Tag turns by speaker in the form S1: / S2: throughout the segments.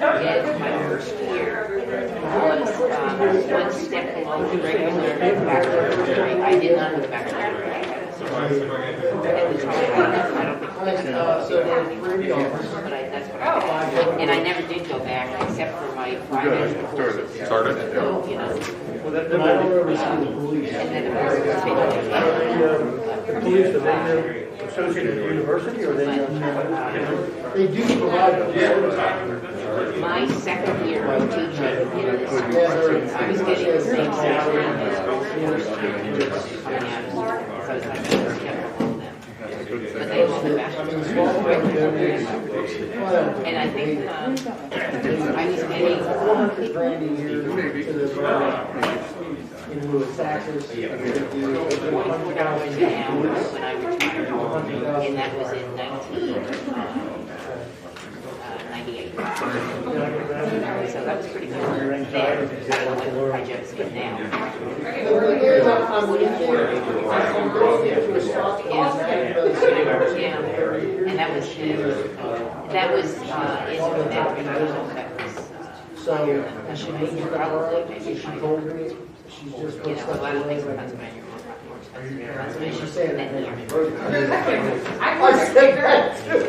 S1: And my first year was one step below the regular bachelor's degree. I did not have a bachelor's degree. At the time, I don't think but that's what I got. And I never did go back except for my private courses.
S2: Started.
S1: So, you know.
S3: Then I don't ever see the police.
S1: And then the
S3: Police, are they associated with the university, or they do provide services?
S1: my second year of teaching in this course, I was getting the same salary as my first year coming out of school. So I was like, I was kept along them. But they all the bachelor's. And I think I was getting
S3: $400,000 a year to the in lieu of taxes.
S1: $44 an hour when I retired, and that was in 1998. So that was pretty good there. I don't know what projects get now. Yeah, and that was in probably maybe
S3: she told me she's just
S1: you know, a lot of things in Pennsylvania are more expensive in Pennsylvania
S3: she's saying
S1: than here.
S3: I said that too.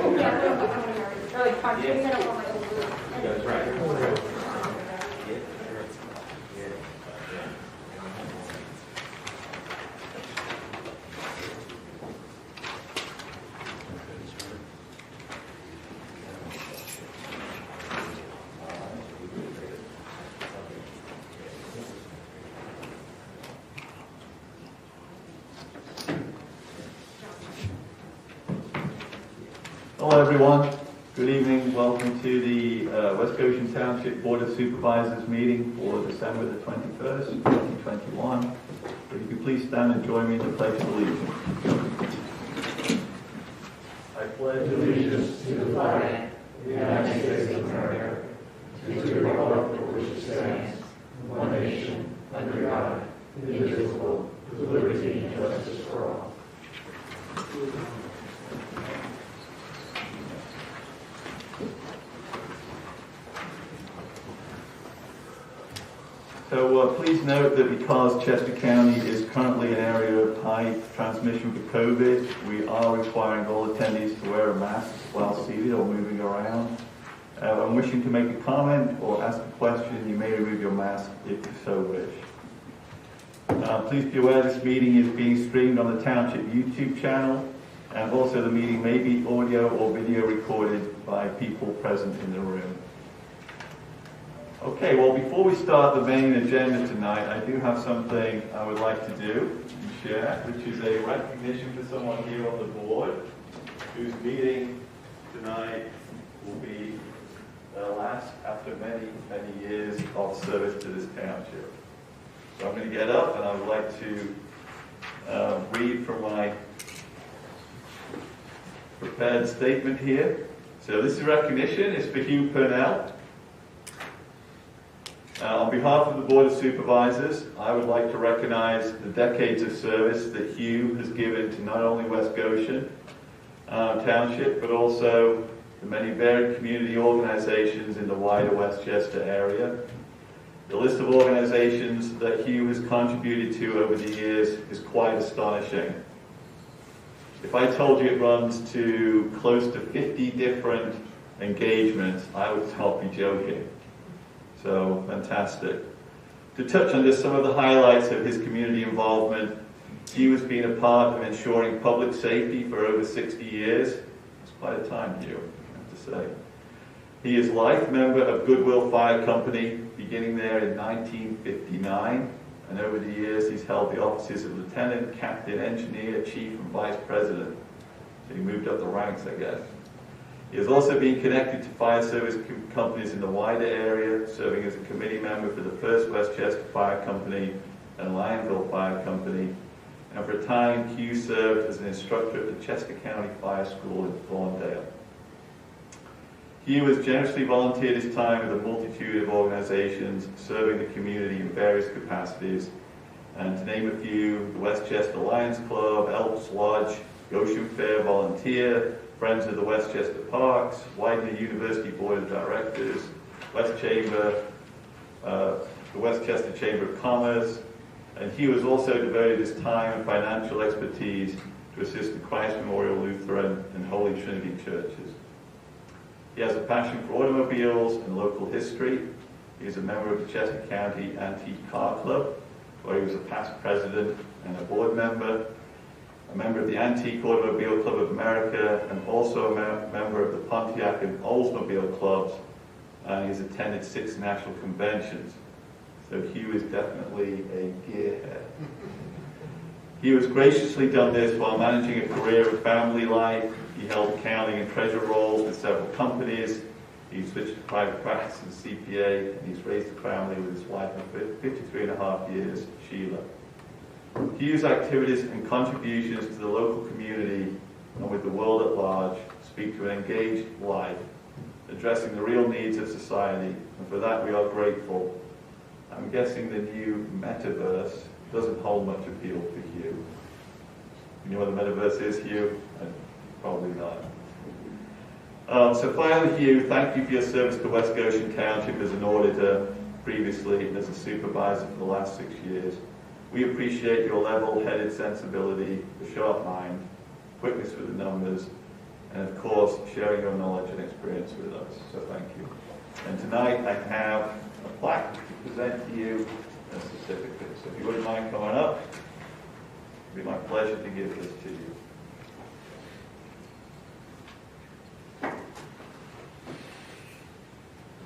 S2: That's right.
S4: Hello everyone, good evening, welcome to the West Goshen Township Board of Supervisors meeting for December the 21st, 2021. If you could please stand and join me in the Pledge of Allegiance. I pledge allegiance to the flag of the United States of America, and to the republic for which it stands, one nation, under God, indivisible, with liberty and justice for all. So please note that because Chester County is currently an area of high transmission for COVID, we are requiring all attendees to wear a mask while seated or moving around. When wishing to make a comment or ask a question, you may remove your mask if you so wish. Please be aware this meeting is being streamed on the Township YouTube channel, and also the meeting may be audio or video recorded by people present in the room. Okay, well, before we start the main agenda tonight, I do have something I would like to do and share, which is a recognition for someone here on the board whose meeting tonight will be the last after many, many years of service to this township. So I'm going to get up and I would like to read from my prepared statement here. So this is recognition. It's for Hugh Purnell. On behalf of the Board of Supervisors, I would like to recognize the decades of service that Hugh has given to not only West Goshen Township, but also the many varied community organizations in the wider Westchester area. The list of organizations that Hugh has contributed to over the years is quite astonishing. If I told you it runs to close to 50 different engagements, I would not be joking. So, fantastic. To touch on just some of the highlights of his community involvement, Hugh has been a part of ensuring public safety for over 60 years. It's quite a time, Hugh, I have to say. He is life member of Goodwill Fire Company, beginning there in 1959, and over the years he's held the offices of lieutenant, captain, engineer, chief, and vice president. So he moved up the ranks, I guess. He has also been connected to fire service companies in the wider area, serving as a committee member for the First Westchester Fire Company and Lionville Fire Company. And for a time, Hugh served as an instructor at the Chester County Fire School in Thorndale. Hugh has generously volunteered his time with a multitude of organizations serving the community in various capacities. And to name a few, the Westchester Lions Club, Elks Lodge, Goshen Fair Volunteer, Friends of the Westchester Parks, Widener University Board of Directors, West Chamber, the Westchester Chamber of Commerce, and Hugh has also devoted his time and financial expertise to assist the Christ Memorial Lutheran and Holy Trinity churches. He has a passion for automobiles and local history. He is a member of the Chester County Antique Car Club, where he was a past president and a board member, a member of the Antique Automobile Club of America, and also a member of the Pontiac and Oldsmobile Clubs. He's attended 6 national conventions. So Hugh is definitely a gearhead. He has graciously done this while managing a career of family life. He held accounting and treasurer roles with several companies. He switched to private practice as a CPA, and he's raised a family with his wife of 53 and a half years, Sheila. Hugh's activities and contributions to the local community and with the world at large speak to an engaged life, addressing the real needs of society, and for that we are grateful. I'm guessing the new metaverse doesn't hold much appeal to Hugh. You know what the metaverse is, Hugh? Probably not. So finally, Hugh, thank you for your service to West Goshen Township as an auditor, previously as a supervisor for the last 6 years. We appreciate your level-headed sensibility, the sharp mind, quickness with the numbers, and of course, sharing your knowledge and experience with us. So thank you. And tonight I have a plaque to present to you and a certificate. So if you wouldn't mind coming up, it'd be my pleasure to give this to you.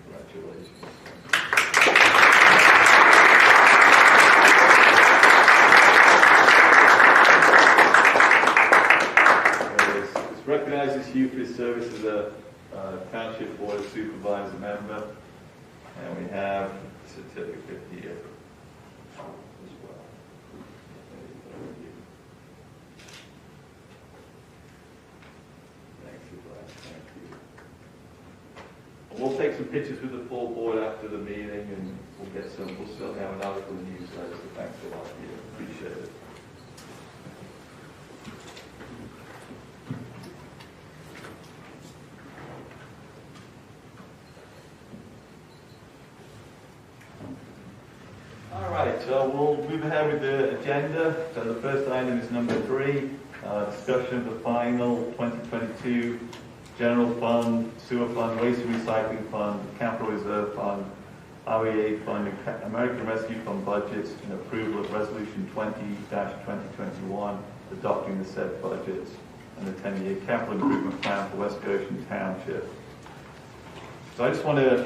S4: Congratulations. This recognizes Hugh for his service as a Township Board of Supervisor member, and we have a certificate here as well. Thank you, Brad. Thank you. We'll take some pictures with the full board after the meeting, and we'll still have an article in the newsletter, so thanks a lot, Hugh. Appreciate it. So we'll move ahead with the agenda. So the first item is number 3, discussion of the final 2022 General Fund, Sewer Fund, Waste and Recycling Fund, Capital Reserve Fund, REA Fund, and American Rescue Fund budgets, and approval of Resolution 20-2021, adopting the said budgets, and the 10-year capital improvement plan for West Goshen Township. So I just want to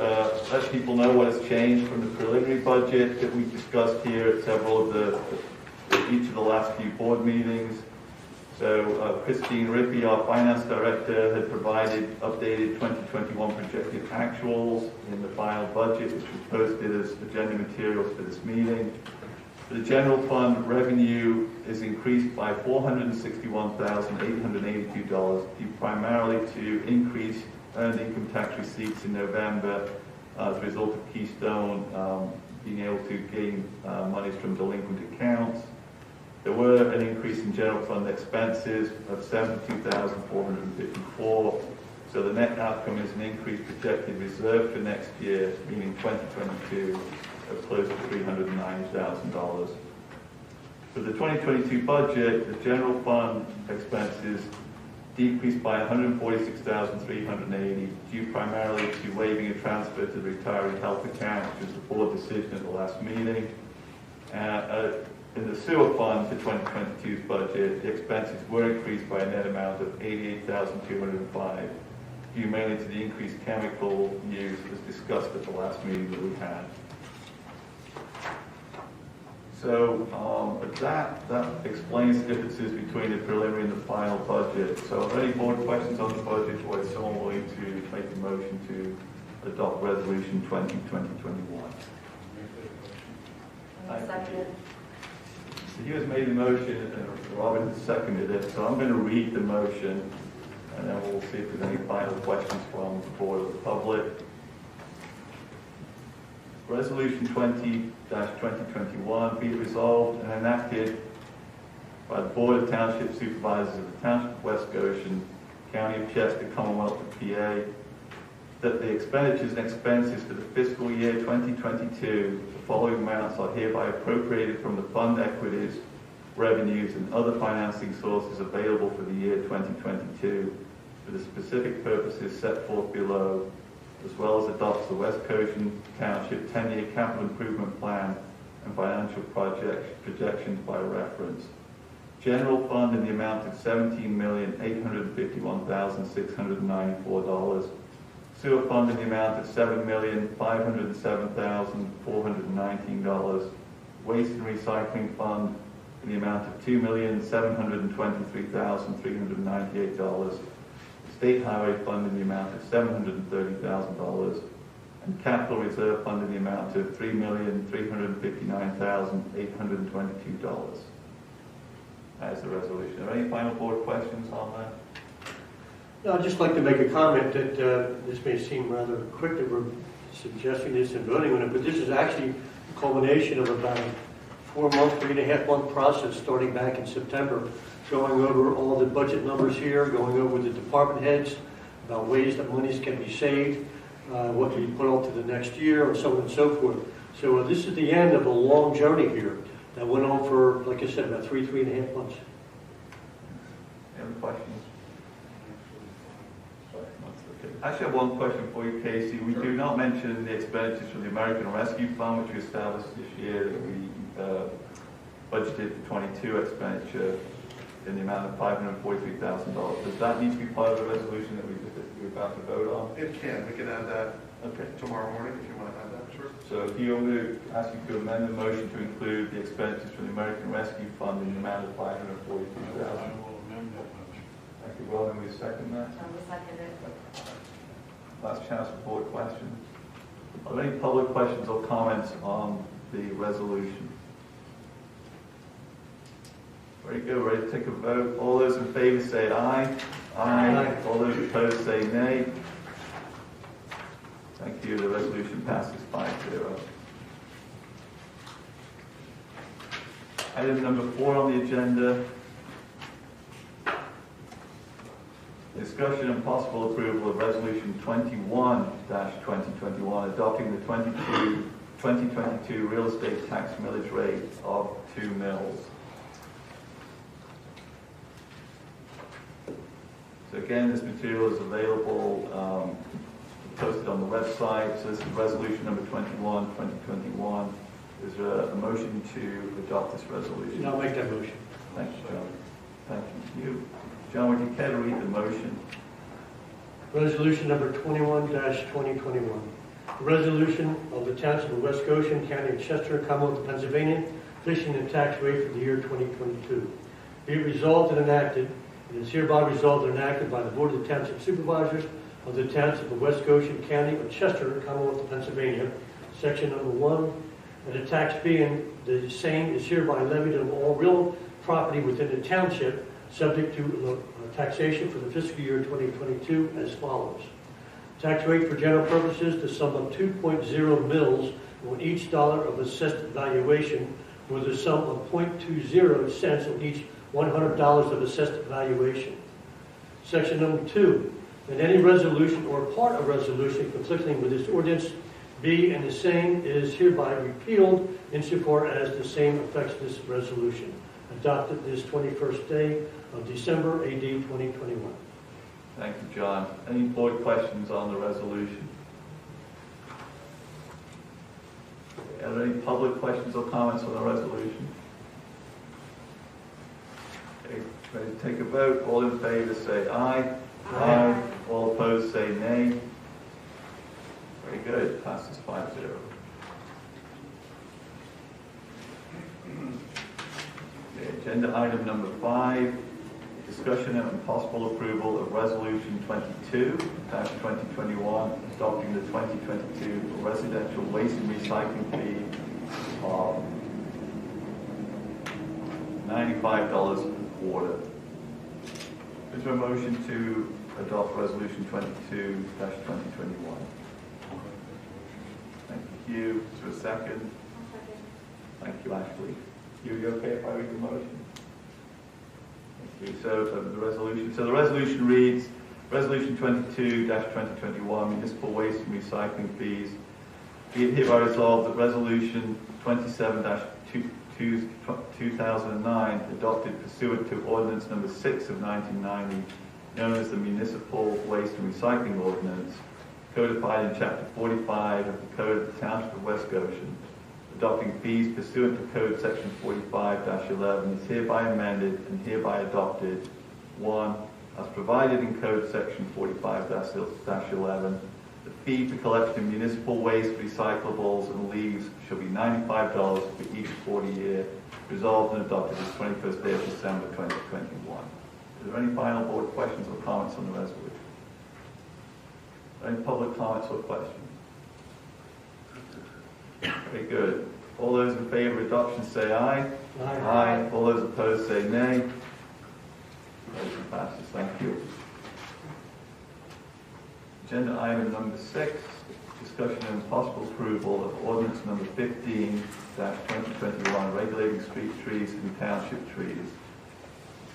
S4: let people know what has changed from the preliminary budget that we've discussed here at several of each of the last few board meetings. So Christine Rippey, our finance director, had provided updated 2021 projected actuals in the final budget, which was posted as agenda materials for this meeting. The general fund revenue is increased by $461,882, due primarily to increased earned income tax receipts in November as a result of Keystone being able to gain monies from delinquent accounts. There were an increase in general fund expenses of $72,454. So the net outcome is an increased projected reserve for next year, meaning 2022, of close to $390,000. For the 2022 budget, the general fund expenses decreased by $146,380, due primarily to waiving a transfer to the retiree health account, which was the board decision at the last meeting. In the sewer fund for 2022's budget, the expenses were increased by a net amount of $88,205, due mainly to the increased chemical use as discussed at the last meeting that we had. So that explains the differences between the preliminary and the final budget. So are there any board questions on the budget, or is someone willing to make a motion to adopt Resolution 20-2021?
S5: Second.
S4: So you has made the motion and Robin has seconded it. So I'm going to read the motion and then we'll see if there's any final questions from the board or the public. Resolution 20-2021 be resolved and enacted by the Board of Township Supervisors of the Township of West Goshen, County of Chester, Commonwealth of PA, that the expenditures and expenses for the fiscal year 2022, the following amounts are hereby appropriated from the fund equities, revenues, and other financing sources available for the year 2022 for the specific purposes set forth below, as well as adopts the West Goshen Township 10-year capital improvement plan and financial projections by reference. General fund in the amount of $17,851,694. Sewer fund in the amount of $7,507,419. Waste and recycling fund in the amount of $2,723,398. State highway fund in the amount of $730,000. And capital reserve fund in the amount of $3,359,822. That is the resolution. Are there any final board questions on that?
S3: No, I'd just like to make a comment that this may seem rather quick that we're suggesting this and voting on it, but this is actually a culmination of about a 3.5 month process starting back in September, going over all the budget numbers here, going over the department heads about ways that monies can be saved, what we put off to the next year, and so on and so forth. So this is the end of a long journey here that went on for, like I said, about 3.5 months.
S4: Any questions? I actually have one question for you, Casey. We do not mention the expenditures from the American Rescue Fund, which we established this year, that we budgeted for 22 expenditure in the amount of $543,000. Does that need to be part of the resolution that we're about to vote on?
S2: It can. We can add that tomorrow morning if you want to add that. Sure.
S4: So if you want to ask you to amend the motion to include the expenditures from the American Rescue Fund in the amount of $543,000.
S5: I will amend that motion.
S4: Thank you. Will, and we second that?
S1: I will second it.
S4: Last chance for board questions. Are there any public questions or comments on the resolution? Very good. Ready to take a vote. All those in favor say aye. Aye. All those opposed say nay. Thank you. The resolution passes 5-0. Item number 4 on the agenda. Discussion and possible approval of Resolution 21-2021, adopting the 2022 real estate tax millage rate of 2 mils. So again, this material is available, posted on the website. So this is Resolution number 21-2021. Is there a motion to adopt this resolution?
S3: I'll make that motion.
S4: Thank you, John. Thank you. John, would you care to read the motion?
S3: Resolution number 21-2021. A resolution of the Township of West Goshen, County of Chester, Commonwealth of Pennsylvania, fixing the tax rate for the year 2022. Be it resolved and enacted, and is hereby resolved and enacted by the Board of the Township Supervisors of the Township of West Goshen, County of Chester, Commonwealth of Pennsylvania, Section number 1, and the tax being the same is hereby levied on all real property within the township, subject to taxation for the fiscal year 2022 as follows. Tax rate for general purposes, the sum of 2.0 mils on each dollar of assessed valuation, with a sum of 0.20 cents on each $100 of assessed valuation. Section number 2, that any resolution or part of resolution conflicting with this ordinance be and the same is hereby repealed insofar as the same affects this resolution. Adopted this 21st day of December, AD 2021.
S4: Thank you, John. Any board questions on the resolution? Are there any public questions or comments on the resolution? Okay, ready to take a vote. All in favor say aye. Aye. All opposed say nay. Very good. Passes 5-0. Agenda item number 5, discussion and possible approval of Resolution 22-2021, adopting the 2022 residential waste and recycling fee of $95 per quarter. Is there a motion to adopt Resolution 22-2021? Thank you. Is there a second? Thank you, Ashley. You okay if I read the motion? Thank you. So the resolution reads Resolution 22-2021, municipal waste and recycling fees. Be it hereby resolved that Resolution 27-2009, adopted pursuant to Ordinance number 6 of 1990, known as the Municipal Waste and Recycling Ordinance, codified in Chapter 45 of the Code of the Township of West Goshen, adopting fees pursuant to Code Section 45-11, is hereby amended and hereby adopted. 1. As provided in Code Section 45-11, the fee for collection of municipal waste, recyclables, and leaves shall be $95 for each 40 year, resolved and adopted this 21st day of December 2021. Is there any final board questions or comments on the resolution? Any public comments or questions? Very good. All those in favor of adoption say aye. Aye. All those opposed say nay. Motion passes. Thank you. Agenda item number 6, discussion and possible approval of ordinance number 15-2021, regulating street trees and township trees.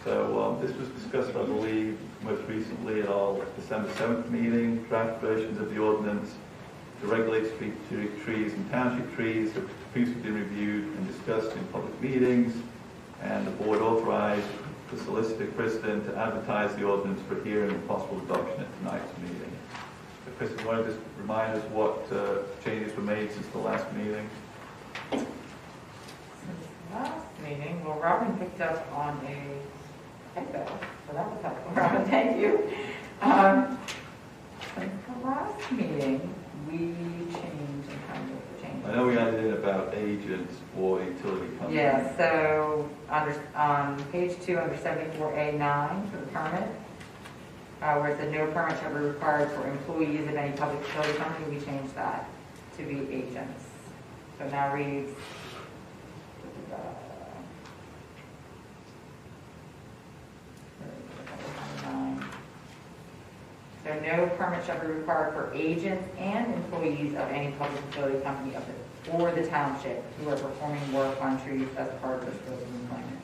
S4: So this was discussed, I believe, most recently at our December 7th meeting. Draft versions of the ordinance to regulate street trees and township trees have previously been reviewed and discussed in public meetings, and the board authorized the solicitor, Kristen, to advertise the ordinance for hearing and possible adoption at tonight's meeting. So, Kristen, you want to just remind us what changes were made since the last meeting?
S1: Last meeting, well, Robin picked up on a typo, so that was helpful. Robin, thank you. Since the last meeting, we changed and kind of changed.
S4: I know we added in about agents for utility companies.
S1: Yeah, so on page 2 under 74A9 for the permit, where it said no permit shall be required for employees of any public utility company, we changed that to be agents. So now reads, so no permit shall be required for agents and employees of any public utility company or the township who are performing work on trees as part of their scope of employment.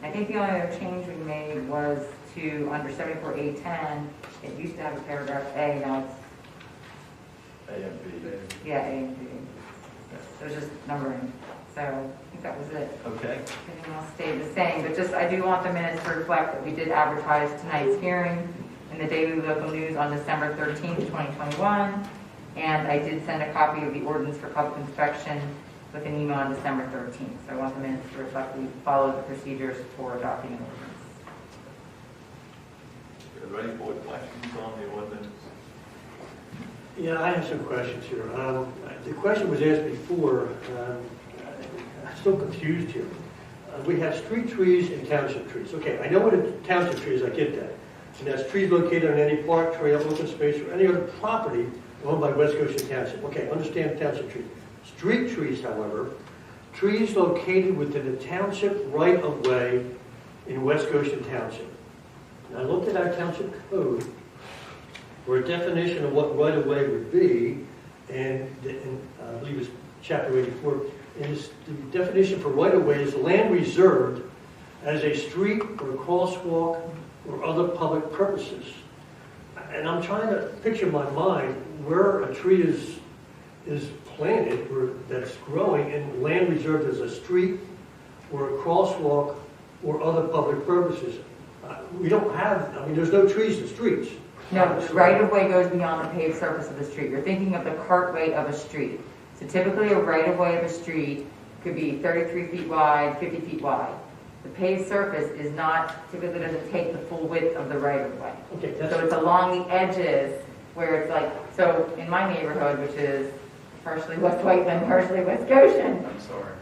S1: I think the only other change we made was to, under 74A10, it used to have a paragraph A, now it's
S4: A and B.
S1: yeah, A and B. So it's just numbering. So I think that was it.
S4: Okay.
S1: Everything else stayed the same, but just I do want the minutes to reflect that we did advertise tonight's hearing in the Daily Local News on December 13th, 2021, and I did send a copy of the ordinance for public inspection with an email on December 13th. So I want the minutes to reflect we followed the procedures for adopting an ordinance.
S4: Are there any board questions on the ordinance?
S3: Yeah, I have some questions here. The question was asked before. I'm still confused here. We have street trees and township trees. Okay, I know what a township tree is. I get that. And that's trees located on any park, trail, open space, or any other property owned by West Goshen Township. Okay, understand township trees. Street trees, however, trees located within the township right-of-way in West Goshen Township. And I looked at our township code for a definition of what right-of-way would be, and I believe it's chapter 84. And the definition for right-of-way is land reserved as a street or a crosswalk or other public purposes. And I'm trying to picture in my mind where a tree is planted, or that's growing, and land reserved as a street or a crosswalk or other public purposes. We don't have, I mean, there's no trees in streets.
S1: No, right-of-way goes beyond the paved surface of the street. You're thinking of the cartway of a street. So typically a right-of-way of a street could be 33 feet wide, 50 feet wide. The paved surface is not, typically doesn't take the full width of the right-of-way.
S3: Okay,
S1: So it's along the edges where it's like, so in my neighborhood, which is partially West Whiteland, partially West Goshen,
S2: I'm sorry.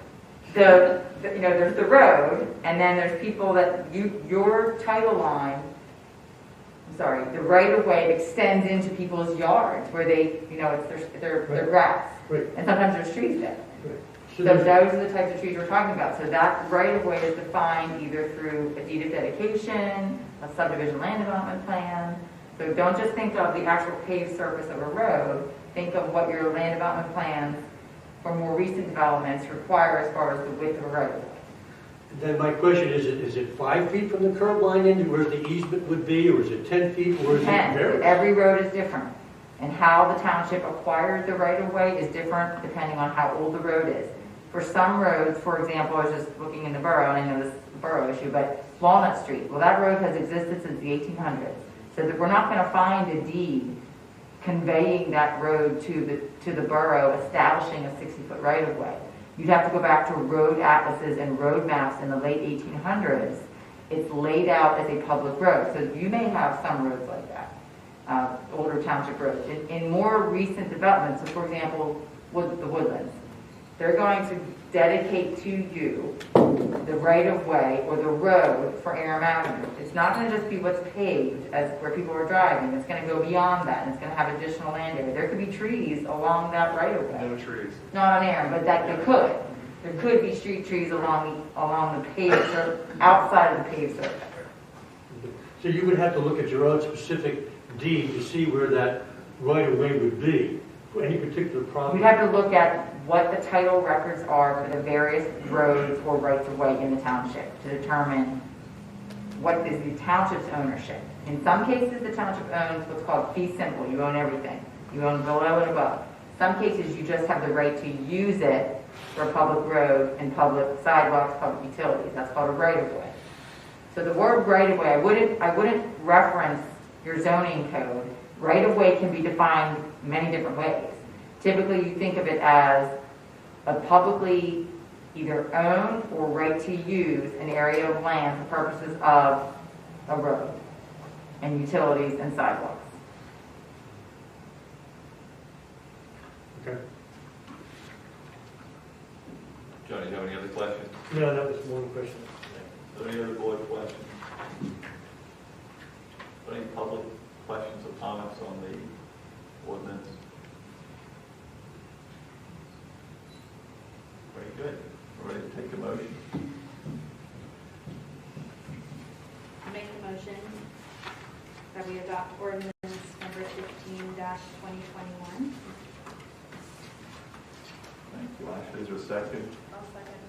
S1: you know, there's the road, and then there's people that your title line, the right-of-way extends into people's yards where they, you know, it's their grass.
S3: Right.
S1: And sometimes there's trees there.
S3: Right.
S1: So those are the types of trees we're talking about. So that right-of-way is defined either through a deed of dedication, a subdivision land development plan. So don't just think of the actual paved surface of a road. Think of what your land development plans for more recent developments require as far as the width of a right-of-way.
S3: Then my question is it 5 feet from the curb line into where the easement would be, or is it 10 feet, or is it very?
S6: Every road is different. And how the township acquires the right-of-way is different depending on how old the road is. For some roads, for example, I was just looking in the borough, and I know this is a borough issue, but Walnut Street, well, that road has existed since the 1800s. So that we're not going to find a deed conveying that road to the borough, establishing a 60-foot right-of-way. You'd have to go back to road atlases and road maps in the late 1800s. It's laid out as a public road. So you may have some roads like that, older township roads. In more recent developments, so for example, the Woodlands, they're going to dedicate to you the right-of-way or the road for Aram Avenue. It's not going to just be what's paved as where people are driving. It's going to go beyond that, and it's going to have additional land area. There could be trees along that right-of-way.
S2: No trees.
S6: Not on Aram, but that they could. There could be street trees along the paved surface, outside of the paved surface.
S3: So you would have to look at your own specific deed to see where that right-of-way would be for any particular property.
S6: We'd have to look at what the title records are for the various roads or rights-of-way in the township to determine what is the township's ownership. In some cases, the township owns what's called fee simple. You own everything. You own below and above. Some cases, you just have the right to use it for a public road and public sidewalks, public utilities. That's called a right-of-way. So the word right-of-way, I wouldn't reference your zoning code. Right-of-way can be defined many different ways. Typically, you think of it as a publicly either owned or right to use an area of land for purposes of a road and utilities and sidewalks.
S3: Okay.
S4: Johnny, do you have any other questions?
S3: No, that was one question.
S4: Are there any other board questions? Are there any public questions or comments on the ordinance? Very good. We're ready to take a motion.
S7: I make the motion that we adopt ordinance number 15-2021.
S4: Thank you, Ashley. Is there a second?
S7: I'll second.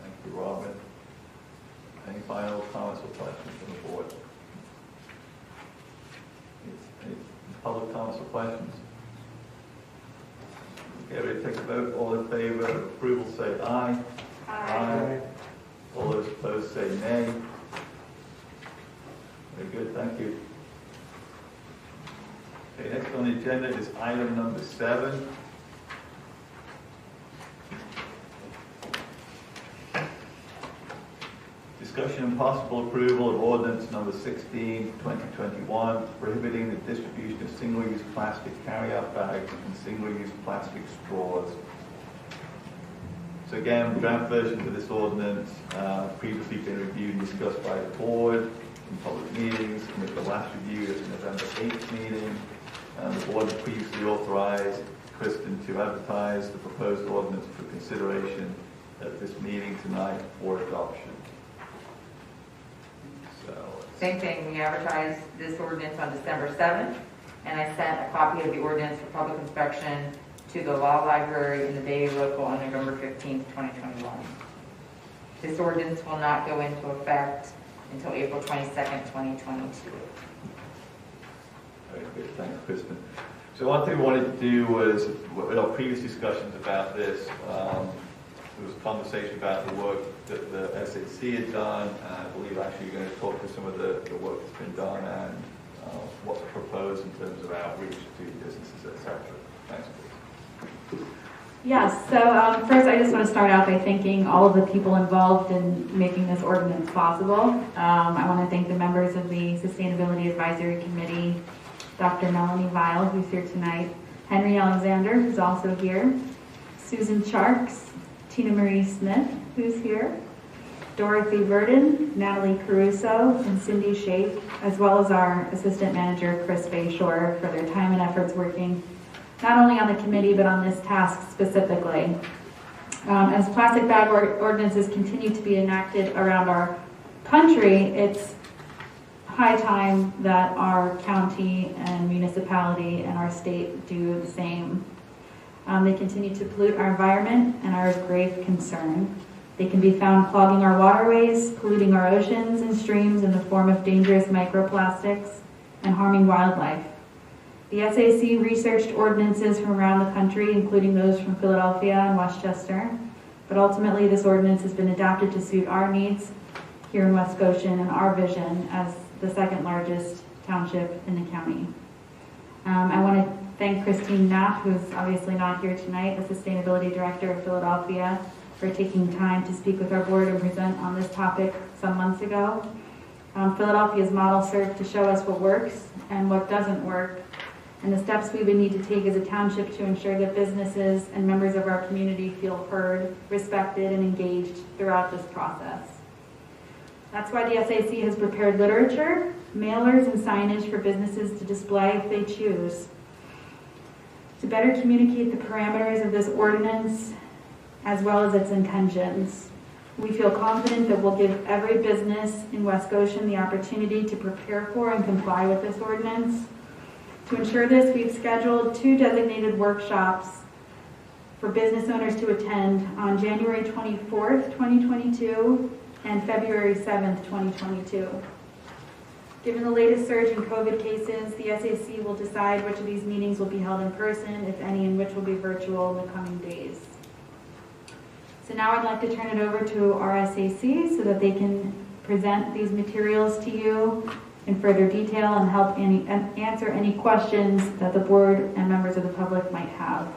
S4: Thank you, Robin. Any final comments or questions from the board? Any public comments or questions? Okay, ready to take a vote. All in favor of approval say aye.
S7: Aye.
S4: All those opposed say nay. Very good, thank you. Okay, next on the agenda is item number 7. Discussion and possible approval of ordinance number 16, 2021, prohibiting the distribution of single-use plastic carryout bags and single-use plastic straws. So again, draft versions of this ordinance previously been reviewed and discussed by the board in public meetings, and with the last review at the November 8th meeting. The board had previously authorized Kristen to advertise the proposed ordinance for consideration at this meeting tonight for adoption.
S6: Same thing, we advertised this ordinance on December 7th, and I sent a copy of the ordinance for public inspection to the law library in the Bay Local on November 15th, 2021. This ordinance will not go into effect until April 22nd, 2022.
S4: Very good, thanks, Kristen. So one thing we wanted to do was, in our previous discussions about this, there was a conversation about the work that the SAC had done, and I believe actually you're going to talk to some of the work that's been done and what's proposed in terms of outreach to businesses, etc. Thanks, please.
S7: Yes, so first I just want to start out by thanking all of the people involved in making this ordinance possible. I want to thank the members of the Sustainability Advisory Committee, Dr. Melanie Weil, who's here tonight, Henry Alexander, who's also here, Susan Charks, Tina Marie Smith, who's here, Dorothy Verdon, Natalie Caruso, and Cindy Shake, as well as our assistant manager, Chris Bayshore, for their time and efforts working not only on the committee, but on this task specifically. As plastic bag ordinances continue to be enacted around our country, it's high time that our county and municipality and our state do the same. They continue to pollute our environment and are of grave concern. They can be found clogging our waterways, polluting our oceans and streams in the form of dangerous microplastics, and harming wildlife. The SAC researched ordinances from around the country, including those from Philadelphia and Westchester, but ultimately this ordinance has been adapted to suit our needs here in West Goshen and our vision as the second largest township in the county. I want to thank Christine Knapp, who's obviously not here tonight, the Sustainability Director of Philadelphia, for taking time to speak with our board and present on this topic some months ago. Philadelphia's model served to show us what works and what doesn't work, and the steps we would need to take as a township to ensure that businesses and members of our community feel heard, respected, and engaged throughout this process. That's why the SAC has prepared literature, mailers, and signage for businesses to display if they choose. To better communicate the parameters of this ordinance as well as its intentions, we feel confident that we'll give every business in West Goshen the opportunity to prepare for and comply with this ordinance. To ensure this, we've scheduled 2 designated workshops for business owners to attend on January 24th, 2022 and February 7th, 2022. Given the latest surge in COVID cases, the SAC will decide which of these meetings will be held in person, if any, and which will be virtual in the coming days. So now I'd like to turn it over to our SAC so that they can present these materials to you in further detail and help answer any questions that the board and members of the public might have.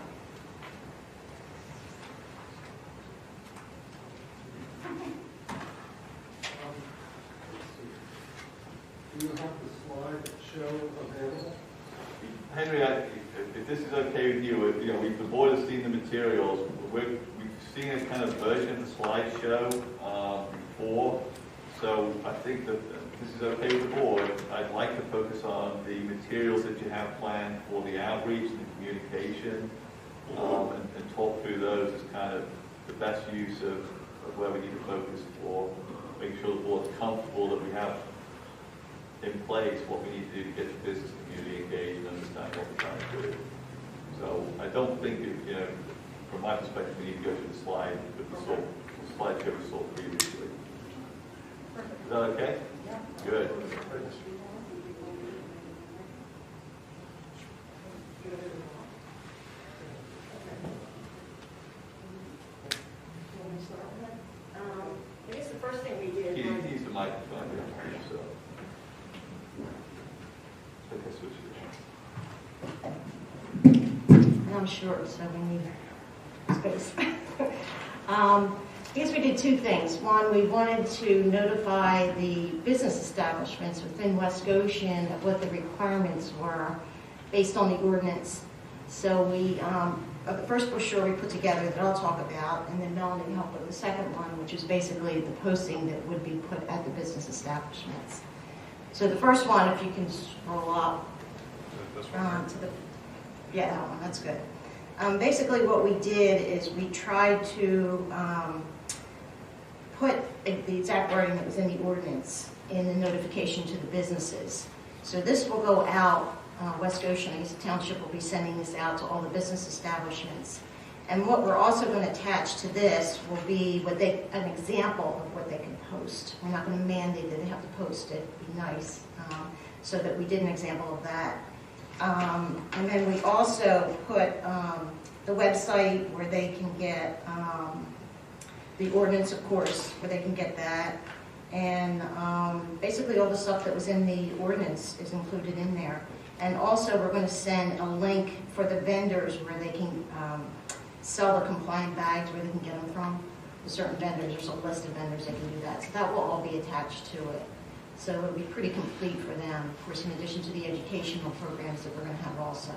S2: Do you have the slide show available?
S4: Henry, if this is okay with you, the board has seen the materials. We've seen a kind of version of the slideshow before, so I think that this is okay with the board. I'd like to focus on the materials that you have planned for the outreach and the communication, and talk through those as kind of the best use of where we need to focus for, making sure the board's comfortable that we have in place what we need to do to get the business community engaged and understand what we're trying to do. So I don't think, from my perspective, we need to go through the slide, but the slideshow we saw previously. Is that okay? Yeah. Good.
S8: I guess the first thing we did.
S4: He's the microphone here, so.
S8: And I'm short, so we need space. I guess we did 2 things. One, we wanted to notify the business establishments within West Goshen of what the requirements were based on the ordinance. So we, the first brochure we put together that I'll talk about, and then Melanie helped with the second one, which is basically the posting that would be put at the business establishments. So the first one, if you can scroll up to the, yeah, that one, that's good. Basically what we did is we tried to put the exact wording that was in the ordinance in the notification to the businesses. So this will go out, West Goshen, I guess the township will be sending this out to all the business establishments. And what we're also going to attach to this will be an example of what they can post. We're not going to mandate that they have to post it. It'd be nice, so that we did an example of that. And then we also put the website where they can get the ordinance, of course, where they can get that. And basically all the stuff that was in the ordinance is included in there. And also we're going to send a link for the vendors where they can sell the compliant bags, where they can get them from. Certain vendors, there's a list of vendors that can do that. So that will all be attached to it. So it'll be pretty complete for them, of course, in addition to the educational programs that we're going to have also.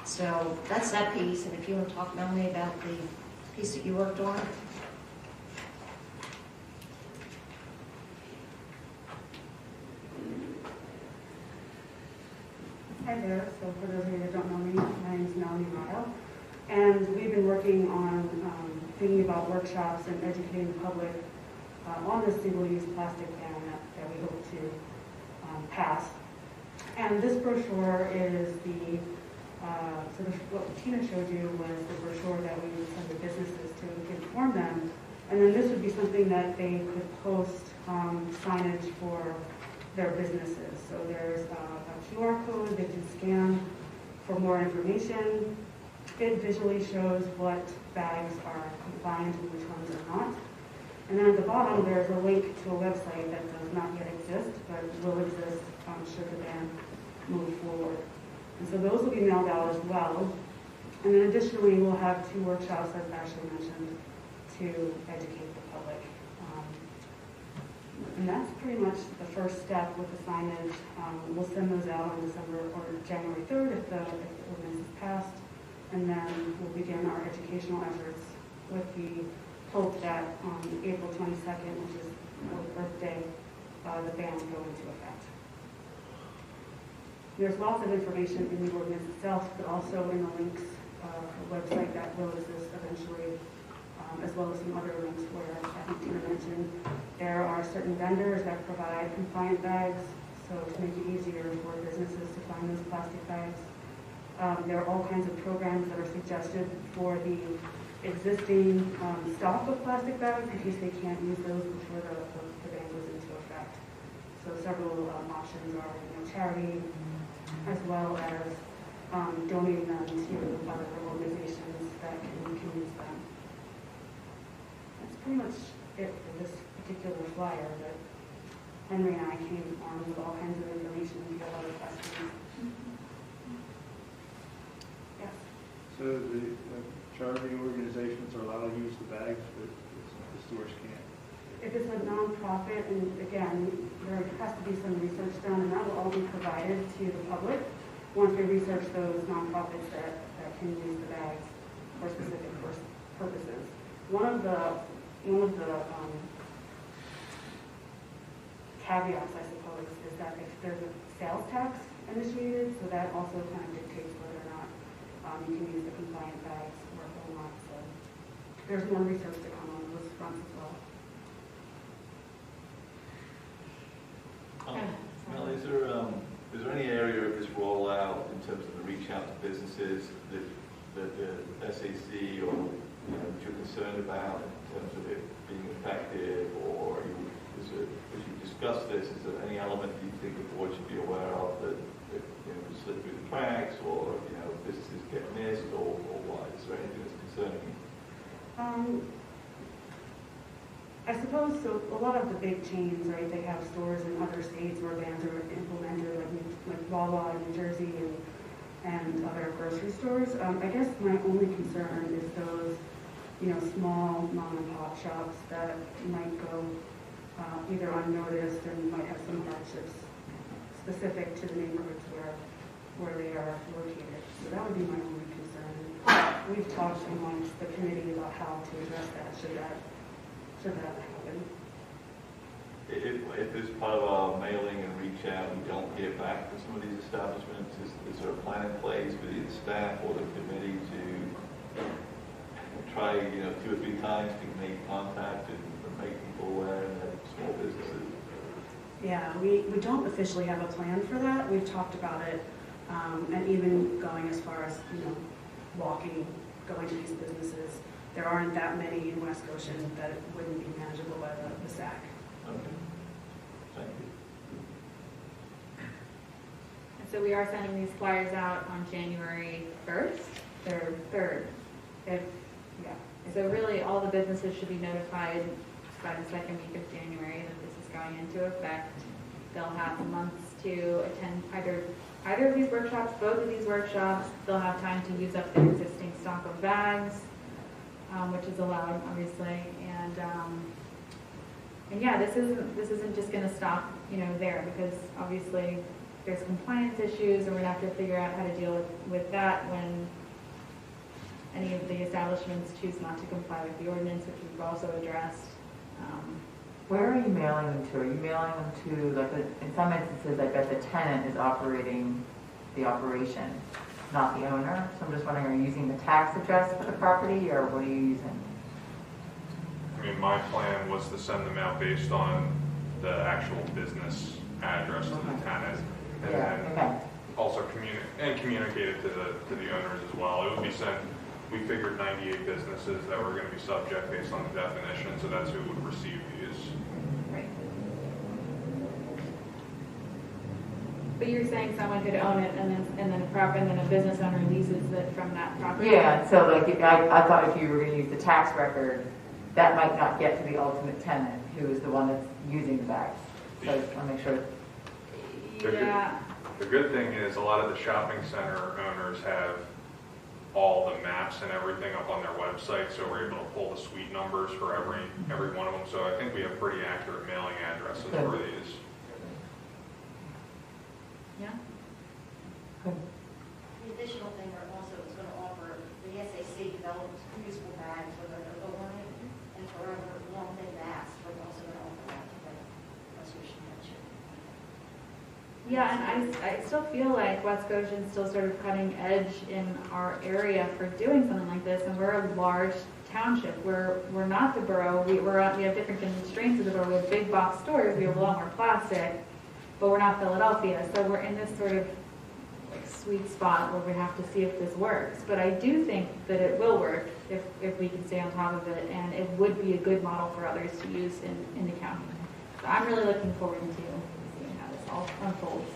S8: So that's that piece. And if you want to talk, Melanie, about the piece that you worked on.
S9: Hi there. So for those of you that don't know me, my name is Melanie Ryle. And we've been working on thinking about workshops and educating the public on the single-use plastic ban that we hope to pass. And this brochure is what Tina showed you was the brochure that we would send the businesses to inform them. And then this would something that they could post signage for their businesses. So there's a QR code they can scan for more information. It visually shows what bags are compliant and which ones are not. And then at the bottom, there's a link to a website that does not yet exist, but will exist should the ban move forward. And so those will be mailed out as well. And then additionally, we'll have 2 workshops, as Ashley mentioned, to educate the public. And that's pretty much the first step with the signage. We'll send those out on December or January 3rd if the ordinance is passed. And then we'll begin our educational efforts with the hope that on April 22nd, which is our birthday, the ban will go into effect. There's lots of information in the ordinance itself, but also in the links, the website that will exist eventually, as well as some other links where I think Tina mentioned there are certain vendors that provide compliant bags, so to make it easier for businesses to find those plastic bags. There are all kinds of programs that are suggested for the existing stock of plastic bags in case they can't use those before the ban goes into effect. So several options are charity, as well as donating them to other organizations that can use them. That's pretty much it for this particular flyer, but Henry and I came armed with all kinds of information if you have other questions. Yes.
S5: So the charity organizations are allowed to use the bags, but the stores can't.
S9: If it's a nonprofit, and again, there has to be some research done, and that will all be provided to the public once we research those nonprofits that can use the bags for specific purposes. One of the caveats, I suppose, is that if there's a sales tax initiated, so that also kind of dictates whether or not you can use the compliant bags or not. So there's more research to come on those fronts as well.
S4: Mel, is there any area of this rollout in terms of the reach out to businesses that the SAC or that you're concerned about in terms of it being effective, or as you discuss this, is there any element that you think the board should be aware of that could slip through the cracks, or businesses get missed, or what? Is there anything that's concerning you?
S9: I suppose so. A lot of the big chains, right? They have stores in other states where bans are implemented, like Wawa in New Jersey and other grocery stores. I guess my only concern is those, small mom and pop shops that might go either unnoticed and might have some hardships specific to the neighborhoods where they are located. So that would be my only concern. We've talked amongst the committee about how to address that should that happen.
S4: If as part of our mailing and reach out, we don't get back to some of these establishments, is there a plan in place with either staff or the committee to try, 2 or 3 times to make contact and make people aware in their small businesses?
S9: Yeah, we don't officially have a plan for that. We've talked about it, and even going as far as, going to these businesses. There aren't that many in West Goshen that it wouldn't be manageable by the SAC.
S4: Okay. Thank you.
S7: And so we are sending these flyers out on January 1st, or 3rd. So really, all the businesses should be notified by the second week of January that this is going into effect. They'll have months to attend either of these workshops, both of these workshops. They'll have time to use up their existing stock of bags, which is allowed, obviously. And yeah, this isn't just going to stop, there, because obviously there's compliance issues, and we're going to have to figure out how to deal with that when any of the establishments choose not to comply with the ordinance, which we've also addressed.
S6: Where are you mailing them to? Are you mailing them to, in some instances, I bet the tenant is operating the operation, not the owner. So I'm just wondering, are you using the tax address for the property, or what are you using?
S10: I mean, my plan was to send them out based on the actual business address to the tenant, and then also communicate it to the owners as well. It would be sent we figured 98 businesses that were going to be subject based on the definition, so that's who would receive these.
S7: Right. But you're saying someone could own it and then a business owner leases it from that property?
S6: Yeah, so like, I thought if you were gonna use the tax record, that might not get to the ultimate tenant, who is the one that's using the bags. So I'll make sure.
S7: Yeah.
S10: The good thing is a lot of the shopping center owners have all the maps and everything up on their website, so we're able to pull the suite numbers for every one of them. So I think we have pretty accurate mailing addresses for these.
S7: Yeah.
S8: The additional thing we're also is going to offer, the SAC developed reusable bags with a logo on it, and forever long they last, we're also going to offer that to the Resolution Township.
S7: Yeah, and I still feel like West Goshen's still sort of cutting edge in our area for doing something like this, and we're a large township. We're not the borough. We have different constraints of the borough. We have big box stores. We have a lot more plastic, but we're not Philadelphia. So we're in this sort of like sweet spot where we have to see if this works. But I do think that it will work if we can stay on top of it, and it would be a good model for others to use in the county. So I'm really looking forward to seeing how this all unfolds.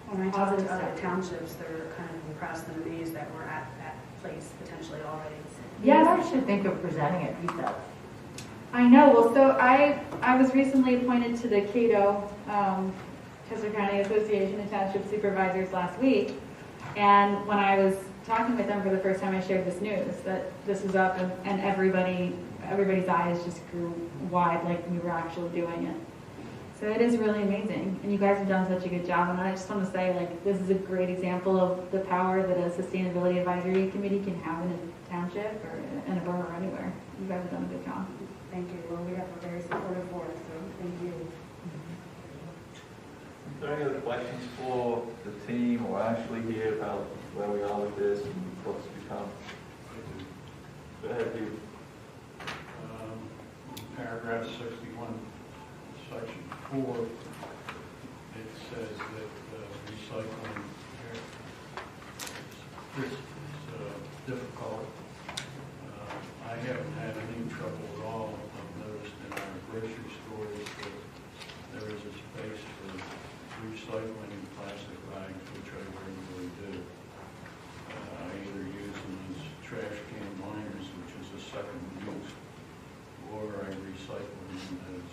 S9: When I talk to other townships, they're kind of impressed and amazed that we're at that place potentially already.
S6: Yeah, I should think of presenting it yourself.
S7: I know. Well, so I was recently appointed to the Cato Chester County Association of Township Supervisors last week, and when I was talking with them for the first time, I shared this news that this was up, and everybody's eyes just grew wide, like we were actually doing it. So it is really amazing, and you guys have done such a good job. And I just want to say, like, this is a great example of the power that a sustainability advisory committee can have in a township or in a borough or anywhere. You guys have done a good job.
S9: Thank you. Well, we have a very supportive board, so thank you.
S4: Are there any other questions for the team or Ashley here about where we are with this and what's to come? Go ahead, Pete.
S5: Paragraph 61, section 4, it says that recycling is difficult. I haven't had any trouble at all. I've noticed in our grocery stores that there is a space for recycling in plastic bags, which I regularly do. I either use them as trash can liners, which is a second use, or I recycle them as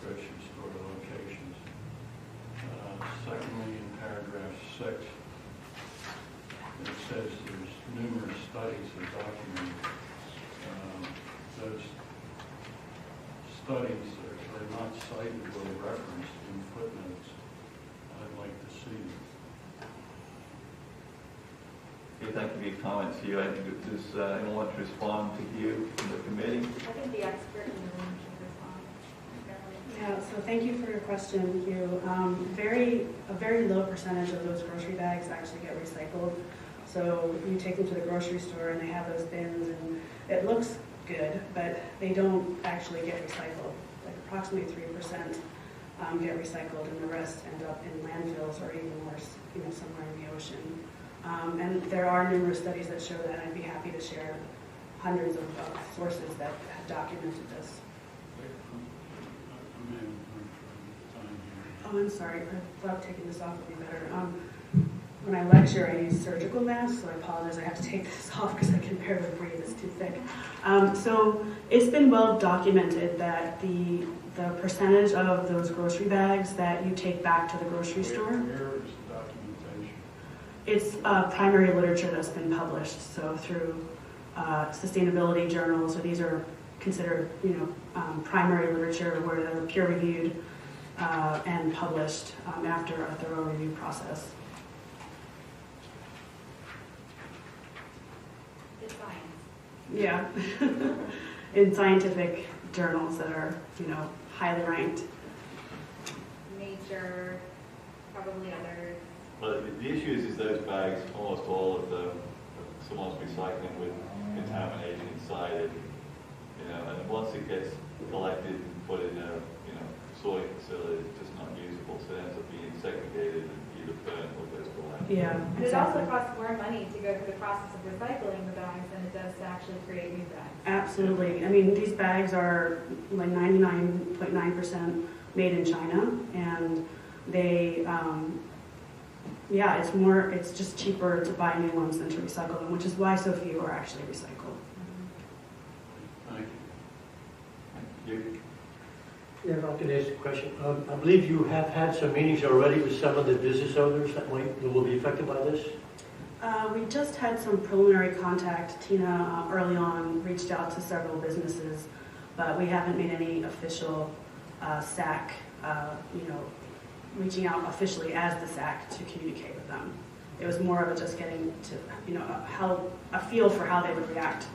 S5: grocery store locations. Secondly, in paragraph 6, it says there's numerous studies that document those studies are not cited or referenced in footnotes. I'd like to see them.
S4: Okay, thank you for your comments, Hugh. Does anyone want to respond to you from the committee?
S7: I think the expert in the room should respond.
S9: Yeah, so thank you for your question, Hugh. A very low percentage of those grocery bags actually get recycled. So you take them to the grocery store and they have those bins, and it looks good, but they don't actually get recycled. Like approximately 3% get recycled, and the rest end up in landfills or even worse, somewhere in the ocean. And there are numerous studies that show that. I'd be happy to share hundreds of sources that have documented this. Oh, I'm sorry. I thought taking this off would be better. When I lecture, I use surgical masks, so I apologize. I have to take this off because I can barely breathe. It's too thick. So it's been well documented that the percentage of those grocery bags that you take back to the grocery store.
S5: Where is the documentation?
S9: It's primary literature that's been published, so through sustainability journals. So these are considered, primary literature where they're peer-reviewed and published after a thorough review process.
S7: It's science.
S9: Yeah, in scientific journals that are, highly ranked.
S7: Nature, probably others.
S4: Well, the issue is those bags, almost all of them, someone's recycling with contamination inside it, and once it gets collected and put in a, sorting facility, it's just not usable, so it ends up being segregated and ability to burn what goes to landfill.
S9: Yeah,
S11: And it also
S9: exactly.
S11: costs more money to go through the process of recycling the bags than it does to actually create new bags.
S9: Absolutely. I mean, these bags are like 99.9% made in China, and they, yeah, it's just cheaper to buy new ones than to recycle them, which is why so few are actually recycled.
S5: Thank you.
S4: You-
S3: Yeah, if I could ask a question. I believe you have had some meetings already with some of the business owners that will be affected by this?
S9: We just had some preliminary contact. Tina, early on, reached out to several businesses, but we haven't made any official SAC, reaching out officially as the SAC to communicate with them. It was more of a just getting to, a feel for how they would react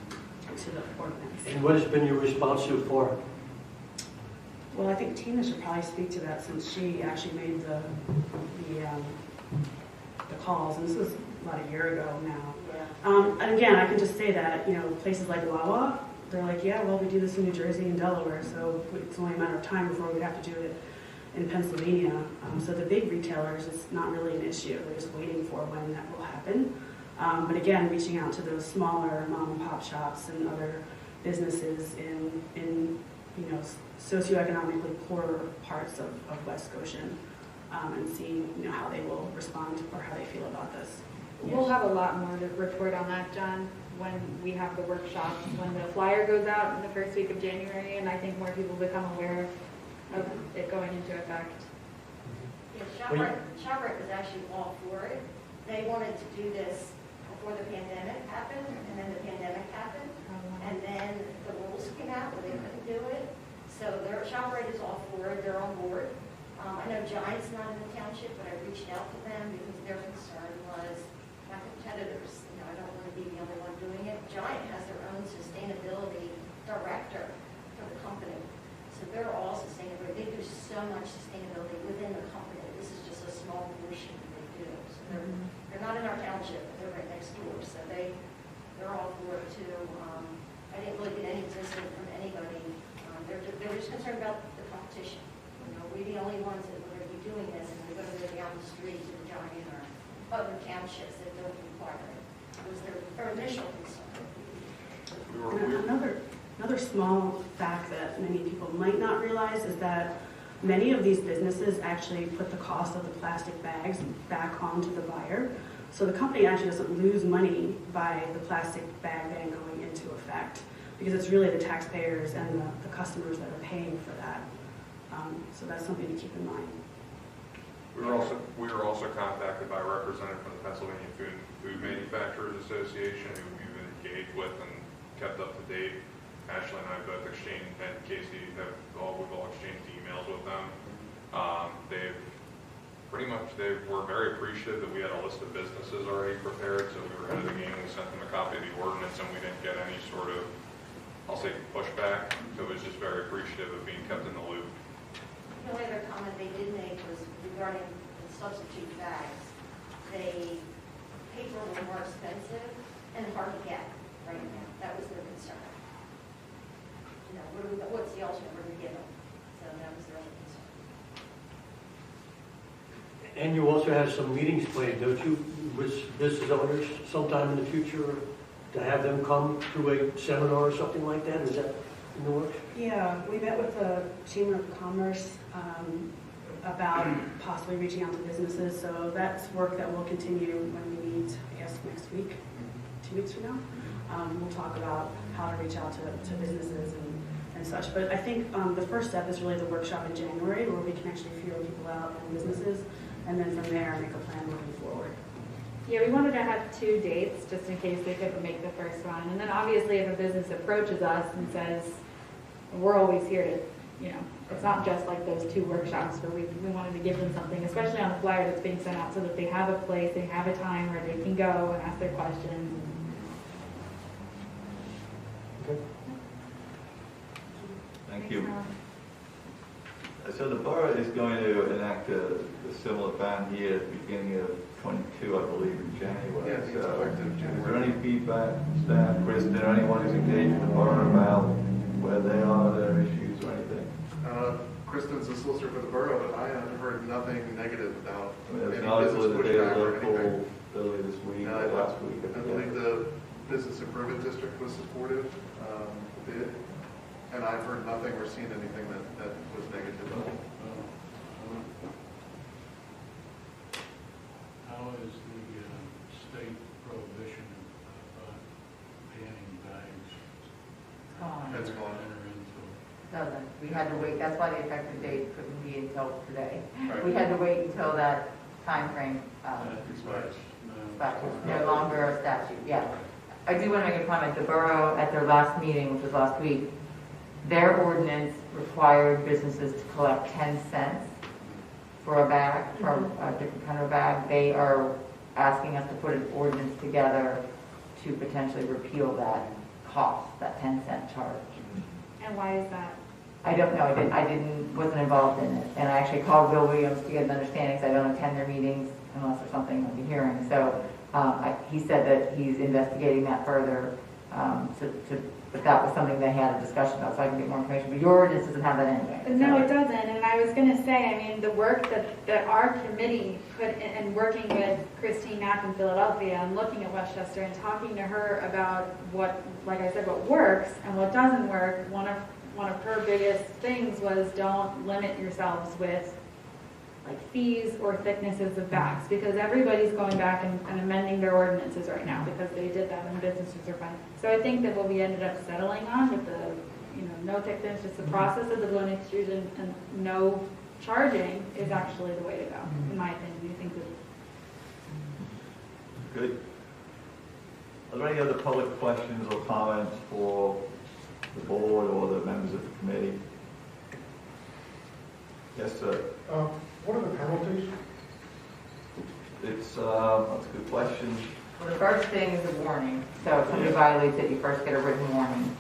S9: to the ordinance.
S3: And what has been your response so far?
S9: Well, I think Tina should probably speak to that since she actually made the calls, and this was about a year ago now. And again, I can just say that, places like Wawa, they're like, yeah, well, we do this in New Jersey and Delaware, so it's only a matter of time before we'd have to do it in Pennsylvania. So the big retailers, it's not really an issue. They're just waiting for when that will happen. But again, reaching out to those smaller mom and pop shops and other businesses in socioeconomically poorer parts of West Goshen, and seeing how they will respond or how they feel about this.
S11: We'll have a lot more to report on that, John, when we have the workshops, when the flyer goes out in the first week of January, and I think more people become aware of it going into effect.
S8: Yeah, ShopRite was actually all for it. They wanted to do this before the pandemic happened, and then the pandemic happened, and then the rules came out where they couldn't do it. So ShopRite is all for it. They're on board. I know Giant's not in the township, but I reached out to them because their concern was my competitors. I don't want to be the only one doing it. Giant has their own sustainability director for the company. So they're all sustainable. They do so much sustainability within the company. This is just a small portion that they do. So they're not in our township, but they're right next door. So they're all for it too. I didn't really get any resistance from anybody. They're just concerned about the competition. We're the only ones that are going to be doing this, and we're going to go down the street to the Giant or other townships that don't require it. It was their initial concern.
S9: Another small fact that many people might not realize is that many of these businesses actually put the cost of the plastic bags back onto the buyer. So the company actually doesn't lose money by the plastic bag ban going into effect, because it's really the taxpayers and the customers that are paying for that. So that's something to keep in mind.
S10: We were also contacted by a representative from the Pennsylvania Food Manufacturers Association, who we've engaged with and kept up to date. Ashley and I both exchanged, and Casey we've all exchanged emails with them. They were very appreciative that we had a list of businesses already prepared, so we were ahead of the game. We sent them a copy of the ordinance, and we didn't get any sort of, I'll say, pushback. So it was just very appreciative of being kept in the loop.
S8: The only other comment they did make was regarding the substitute bags. Paper was more expensive and hard to get right now. That was their concern. What's the alternate we're going to give them? So that was their only concern.
S3: And you also have some meetings planned, don't you, with business owners sometime in the future, to have them come to a seminar or something like that? Is that in the works?
S9: Yeah, we met with the Chamber of Commerce about possibly reaching out to businesses. So that's work that will continue when we meet, I guess, next week, 2 weeks from now. We'll talk about how to reach out to businesses and such. But I think the first step is really the workshop in January, where we can actually feel people out and businesses, and then from there make a plan moving forward.
S11: Yeah, we wanted to have 2 dates just in case they couldn't make the first one. And then obviously if a business approaches us and says, we're always here to, it's not just like those 2 workshops, but we wanted to give them something, especially on the flyer that's being sent out, so that they have a place, they have a time where they can go and ask their questions.
S3: Okay.
S4: Thank you. So the borough is going to enact a similar ban here at the beginning of 22, I believe, in January.
S2: Yeah, I think it's
S4: So
S2: effective
S4: is
S2: January.
S4: there any feedback, staff, Kristen, or anyone who's engaged with the borough about where they are, their issues, or anything?
S2: Kristen's the solicitor for the borough, but I have heard nothing negative about
S4: There's
S2: any
S4: an article
S2: business
S4: in the Daily
S2: pushback or anything.
S4: Local earlier this week, or last week.
S2: I believe the Business Improvement District was supportive, bid, and I've heard nothing or seen anything that was negative at all.
S5: How is the state prohibition of banning bags?
S6: Gone.
S2: That's gone.
S5: Enter into
S6: Doesn't. We had to wait, that's why the effective date couldn't be until today.
S2: Right.
S6: We had to wait until that timeframe,
S2: Expires.
S6: but it's no longer a statute, yeah. I do want to make a comment, the borough at their last meeting, which was last week, their ordinance required businesses to collect 10 cents for a bag, for a different kind of bag. They are asking us to put an ordinance together to potentially repeal that cost, that 10-cent charge.
S11: And why is that?
S6: I don't know, wasn't involved in it. And I actually called Bill Williams to get an understanding, because I don't attend their meetings unless there's something like a hearing. So he said that he's investigating that further, but that was something they had a discussion about, so I can get more information. But your ordinance doesn't have that anyway.
S11: No, it doesn't, and I was gonna say, I mean, the work that our committee put in, and working with Christine Knapp in Philadelphia, and looking at Westchester and talking to her about what, like I said, what works and what doesn't work, one of her biggest things was don't limit yourselves with like fees or thicknesses of bags, because everybody's going back and amending their ordinances right now because they did that and businesses are fine. So I think that what we ended up settling on with the, no thickness, just the process of the blown extrusion and no charging is actually the way to go, in my opinion. Do you think that?
S4: Good. Are there any other public questions or comments for the board or the members of the committee? Yes, sir.
S12: What are the penalties?
S4: That's a good question.
S6: Well, the first thing is a warning. So if somebody violates it, you first get a written warning.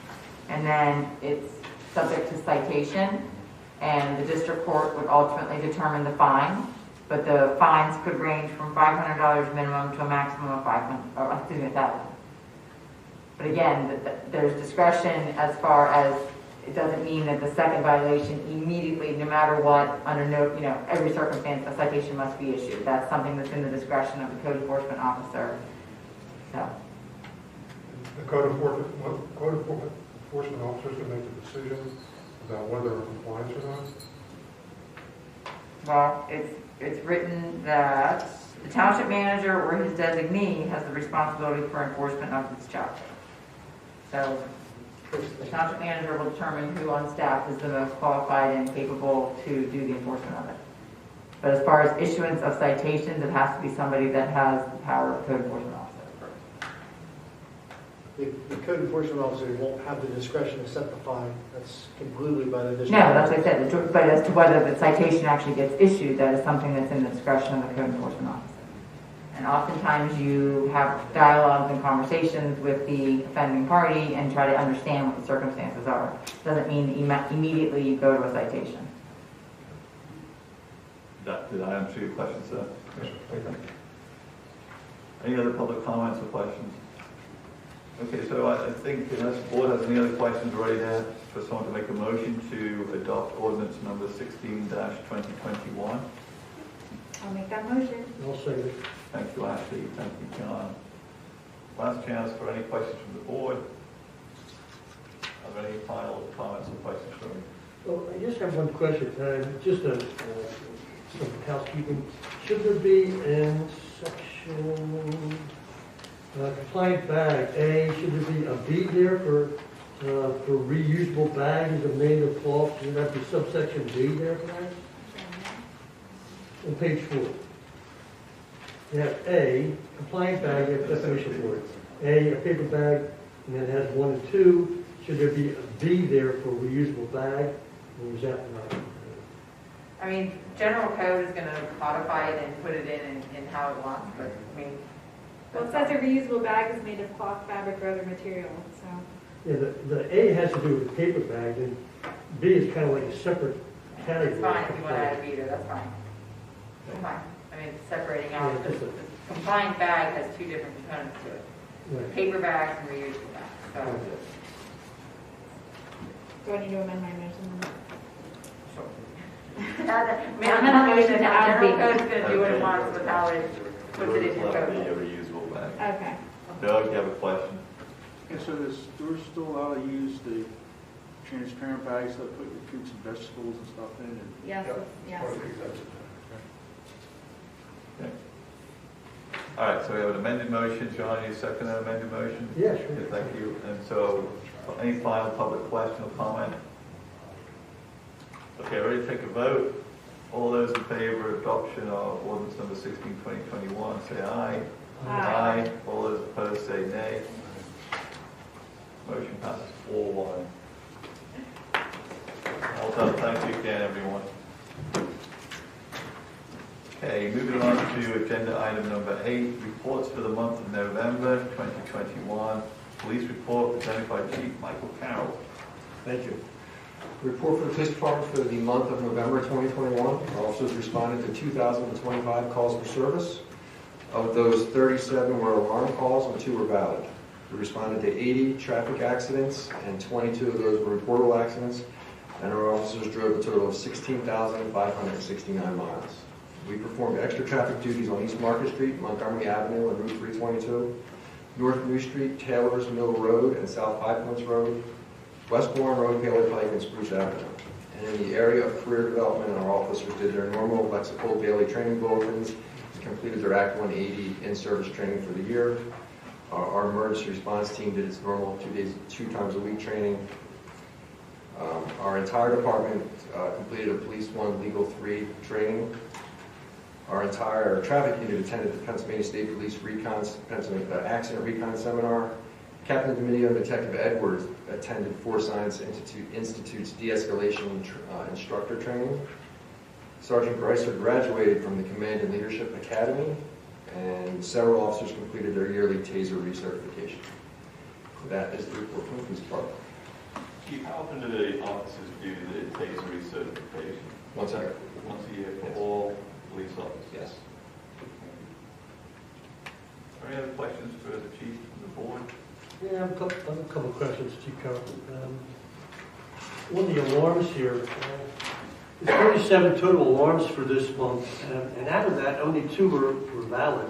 S6: And then it's subject to citation, and the district court would ultimately determine the fine. But the fines could range from $500 minimum to a maximum of $1,000. But again, there's discretion as far as it doesn't mean that the second violation immediately, no matter what, under every circumstance, a citation must be issued. That's something that's in the discretion of the code enforcement officer. So.
S12: The code enforcement officers can make the decision about whether they're in compliance or not?
S6: Well, it's written that the township manager or his designee has the responsibility for enforcement of this chapter. So the township manager will determine who on staff is the most qualified and capable to do the enforcement of it. But as far as issuance of citations, it has to be somebody that has the power of code enforcement officer.
S13: The code enforcement officer won't have the discretion to set the fine. That's completely by the district.
S6: No, that's what I said. But as to whether the citation actually gets issued, that is something that's in the discretion of the code enforcement officer. And oftentimes you have dialogues and conversations with the offending party and try to understand what the circumstances are. Doesn't mean immediately you go to a citation.
S4: Did I answer your question, sir?
S12: Yes, sir. Thank you.
S4: Any other public comments or questions? Okay, so I think unless the board has any other questions, we're ready to, for someone to make a motion to adopt ordinance number 16-2021.
S11: I'll make that motion.
S3: I'll second it.
S4: Thank you, Ashley. Thank you, John. Last chance for any questions from the board. Are there any final comments or questions from you?
S3: Well, I just have one question, just some housekeeping. Should there be in section compliant bag, A, should there be a B there for reusable bags of made of cloth? Should that be subsection B there for that? On page 4. You have A, compliant bag, you have definition for it. A paper bag, and then it has 1 and 2. Should there be a B there for reusable bag? Or is that not?
S6: I mean, general code is going to codify it and put it in how it wants, but I mean.
S11: Well, it says a reusable bag is made of cloth, fabric, or other material, so.
S3: Yeah, the A has to do with the paper bag, and B is kind of like a separate category.
S6: It's fine if you want to add a B there, that's fine. That's fine. I mean, separating out,
S3: Yeah,
S6: the compliant bag has 2 different components to it.
S3: Right.
S6: Paper bags and reusable bags. So,
S11: Do I need to amend my motion?
S6: sure. mean, I'm not going to have general code's gonna do what it wants with how it puts it in your
S4: It'll have to be a
S6: code.
S4: reusable bag.
S11: Okay.
S4: Doug, you have a question?
S5: And so does stores still allow to use the transparent bags that put your fruits and vegetables and stuff in? And
S11: Yes, yes.
S4: Okay. All right, so we have an amended motion. John, you second that amended motion?
S3: Yeah, sure.
S4: Okay, thank you. And so, any final public question or comment? Okay, ready to take a vote? All those in favor of adoption of ordinance number 16, 2021, say aye.
S11: Aye.
S4: All those opposed, say nay. Motion passes 4-1. Well done, thank you again, everyone. Okay, moving on to agenda item number 8, reports for the month of November 2021. Police report presented by Chief Michael Carroll.
S14: Thank you. Report for the police department for the month of November 2021. Our officers responded to 2,025 calls for service. Of those, 37 were alarm calls and 2 were valid. We responded to 80 traffic accidents, and 22 of those were reportable accidents, and our officers drove a total of 16,569 miles. We performed extra traffic duties on East Market Street, Montgomery Avenue, and Route 322, North New Street, Taylor's Mill Road, and South High Points Road, Westbourne Road, Bailey Pike, and Spruce Avenue. And in the area of career development, our officers did their normal lexical daily training bulletins and completed their Act 180 in-service training for the year. Our emergency response team did its normal 2 times a week training. Our entire department completed a Police 1 Legal 3 training. Our entire traffic unit attended the Pennsylvania State Police Accident Recon Seminar. Captain Dominio and Detective Edwards attended Force Science Institute's de-escalation instructor training. Sergeant Greiser graduated from the Command and Leadership Academy, and several officers completed their yearly TASER recertification. That is the report from the police department.
S4: Chief, how often do the officers do the TASER recertification?
S14: Once a year.
S4: Once a year for
S14: Yes.
S4: all police officers?
S14: Yes.
S4: Are there any other questions for the chief and the board?
S3: Yeah, I have a couple of questions, Chief Carroll. On the alarms here, there's 37 total alarms for this month, and out of that, only 2 were valid.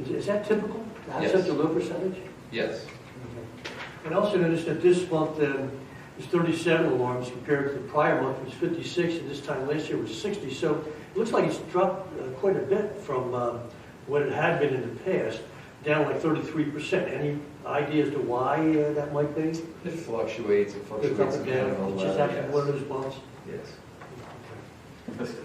S3: Is that typical? That's
S14: Yes.
S3: such a low percentage?
S14: Yes.
S3: Okay. And also noticed that this month there's 37 alarms compared to the prior month, which was 56, and this time last year was 60. So it looks like it's dropped quite a bit from what it had been in the past, down like 33%. Any idea as to why that might be?
S14: It fluctuates. It
S3: It's
S14: fluctuates
S3: up and down.
S14: depending on
S3: It's just
S14: weather,
S3: happened one of those months.
S14: Yes.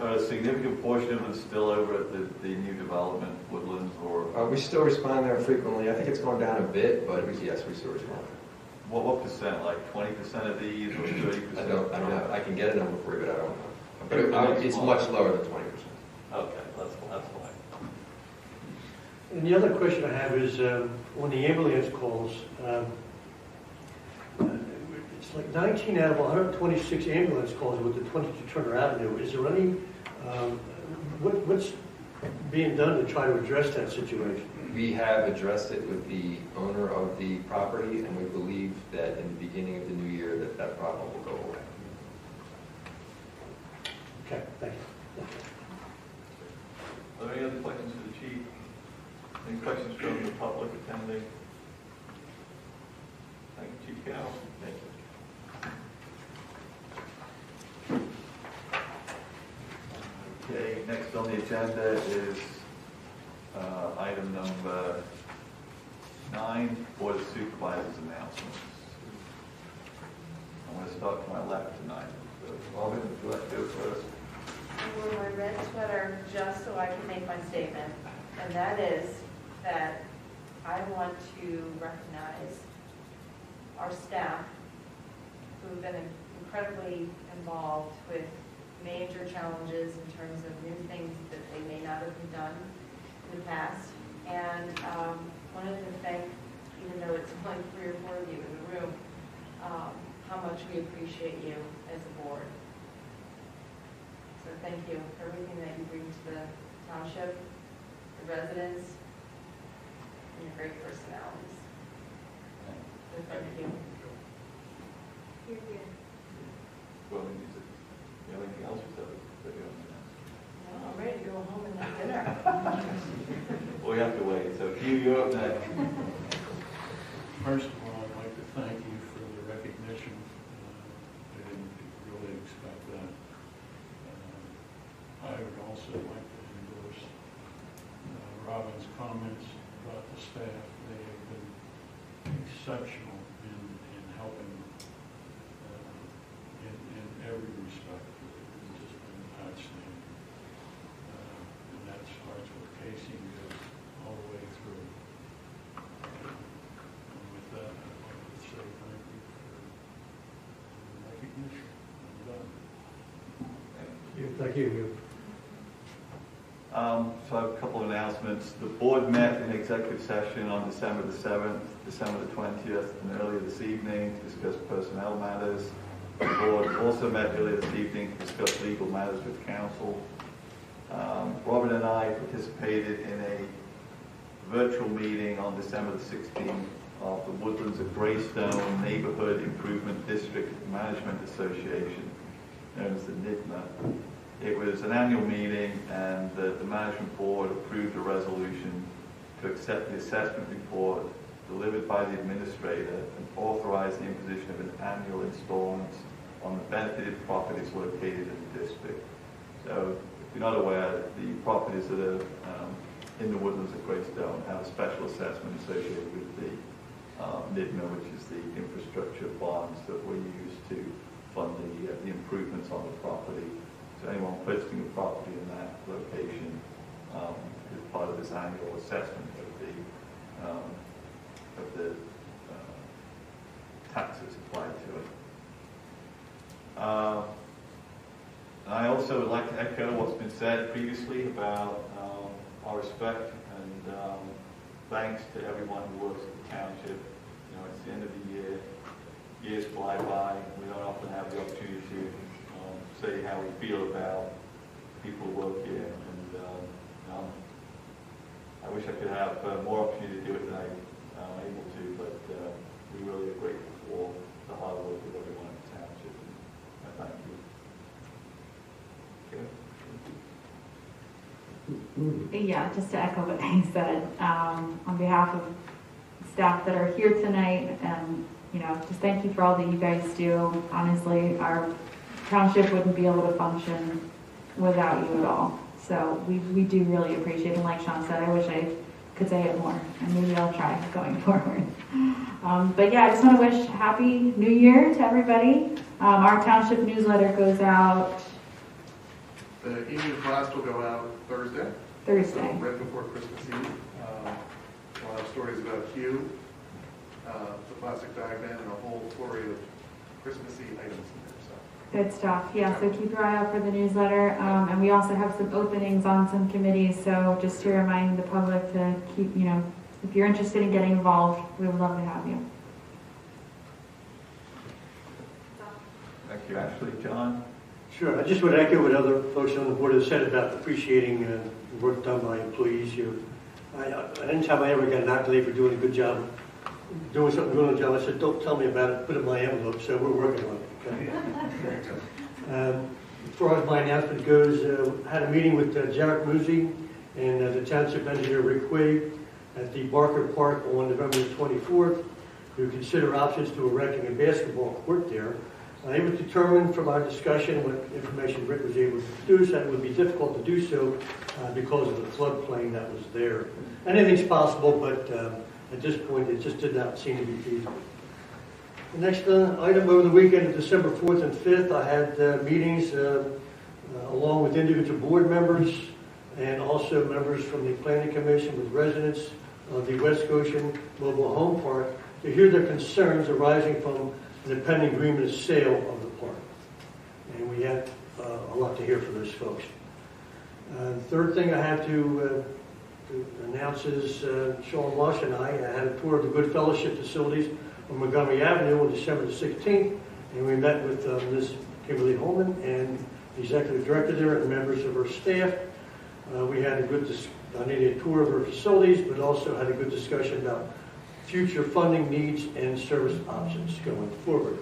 S4: A significant portion of it is still over at the new development, Woodlands, or
S14: We still respond there frequently. I think it's gone down a bit, but yes, we still respond.
S4: what percent? Like 20% of these, or 30%?
S14: I don't have, I can get a number for you, but I don't know. But it's much lower than 20%.
S4: Okay, that's fine.
S3: And the other question I have is on the ambulance calls. It's like 19 out of 126 ambulance calls with the 22 Turner Avenue. Is there any, what's being done to try to address that situation?
S14: We have addressed it with the owner of the property, and we believe that in the beginning of the new year that problem will go away.
S3: Okay, thank you.
S4: Are there any other questions for the chief? Any questions from the public attending? Thank you, Chief Carroll. Thank you. Okay, next on the agenda is item number 9, Board of Supervisors announcements. I'm going to start to my left tonight. So, Alvin, would you like to go first?
S1: I wore my red sweater just so I can make my statement, and that is that I want to recognize our staff who've been incredibly involved with major challenges in terms of new things that they may not have done in the past. And wanted to thank, even though it's only 3 or 4 of you in the room, how much we appreciate you as a board. So thank you for everything that you bring to the township, the residents, and your great personalities. So thank you.
S4: Well, we need to- You have anything else that you want to
S1: No, I'm ready to go home and have dinner.
S4: Well, we have to wait, so Hugh, you're up next.
S5: First of all, I'd like to thank you for the recognition. I didn't really expect that. I would also like to endorse Robin's comments about the staff. They have been exceptional in helping in every respect. It's just been outstanding. And that starts with Casey and goes all the way through. And with that, I'd like to say thank you for the recognition. I'm done.
S3: Thank you.
S4: So I have a couple of announcements. The board met in executive session on December the 7th, December the 20th, and earlier this evening to discuss personnel matters. The board also met earlier this evening to discuss legal matters with counsel. Robin and I participated in a virtual meeting on December the 16th of the Woodlands of Greystone Neighborhood Improvement District Management Association, known as the NIDMA. It was an annual meeting, and the management board approved a resolution to accept the assessment report delivered by the administrator and authorize the imposition of an annual installment on the benefited properties located in the district. So, if you're not aware, the properties that are in the Woodlands of Greystone have a special assessment associated with the NIDMA, which is the infrastructure bonds that we use to fund the improvements on the property. So anyone purchasing a property in that location is part of this annual assessment of the taxes applied to it. I also would like to echo what's been said previously about our respect and thanks to everyone who works at the township. You know, it's the end of the year. Years fly by. We don't often have the opportunity to say how we feel about people who work here, and I wish I could have more opportunity to do it than I'm able to, but we really are grateful for the hard work of everyone in the township, and I thank you. Okay.
S7: Yeah, just to echo what he said, on behalf of staff that are here tonight, and just thank you for all that you guys do. Honestly, our township wouldn't be able to function without you at all. So we do really appreciate it. And like Sean said, I wish I could say it more, and maybe I'll try going forward. But yeah, I just want to wish Happy New Year to everybody. Our township newsletter goes out
S2: The evening blast will go out Thursday. So right before Christmas Eve. We'll have stories about Hugh, the plastic bag man, and a whole flurry of Christmassy items in there. So.
S7: Good stuff. Yeah, so keep your eye out for the newsletter. And we also have some openings on some committees, so just to remind the public to keep, if you're interested in getting involved, we would love to have you.
S4: Thank you, Ashley. John?
S3: Sure. I just would echo what other folks on the board have said about appreciating the work done by employees here. Anytime I ever got an accolade for doing a good job, doing something good on the job, I said, don't tell me about it, put it in my envelope, so we're working on it. Okay? As far as my announcement goes, I had a meeting with Jarek Musi and the township engineer Rick Quigg at the Barker Park on November the 24th to consider options to erecting a basketball court there. It was determined from our discussion, what information Rick was able to produce, that it would be difficult to do so because of the floodplain that was there. Anything's possible, but at this point, it just did not seem to be feasible. The next item over the weekend of December 4th and 5th, I had meetings along with individual board members and also members from the Planning Commission with residents of the West Goshen Mobile Home Park to hear their concerns arising from the pending agreement of sale of the park. And we had a lot to hear from those folks. The third thing I have to announce is Sean Walsh and I had a tour of the Good Fellowship facilities on Montgomery Avenue on December the 16th, and we met with Ms. Kimberly Holman and the executive director there and members of her staff. We had a good, not only a tour of her facilities, but also had a good discussion about future funding needs and service options going forward.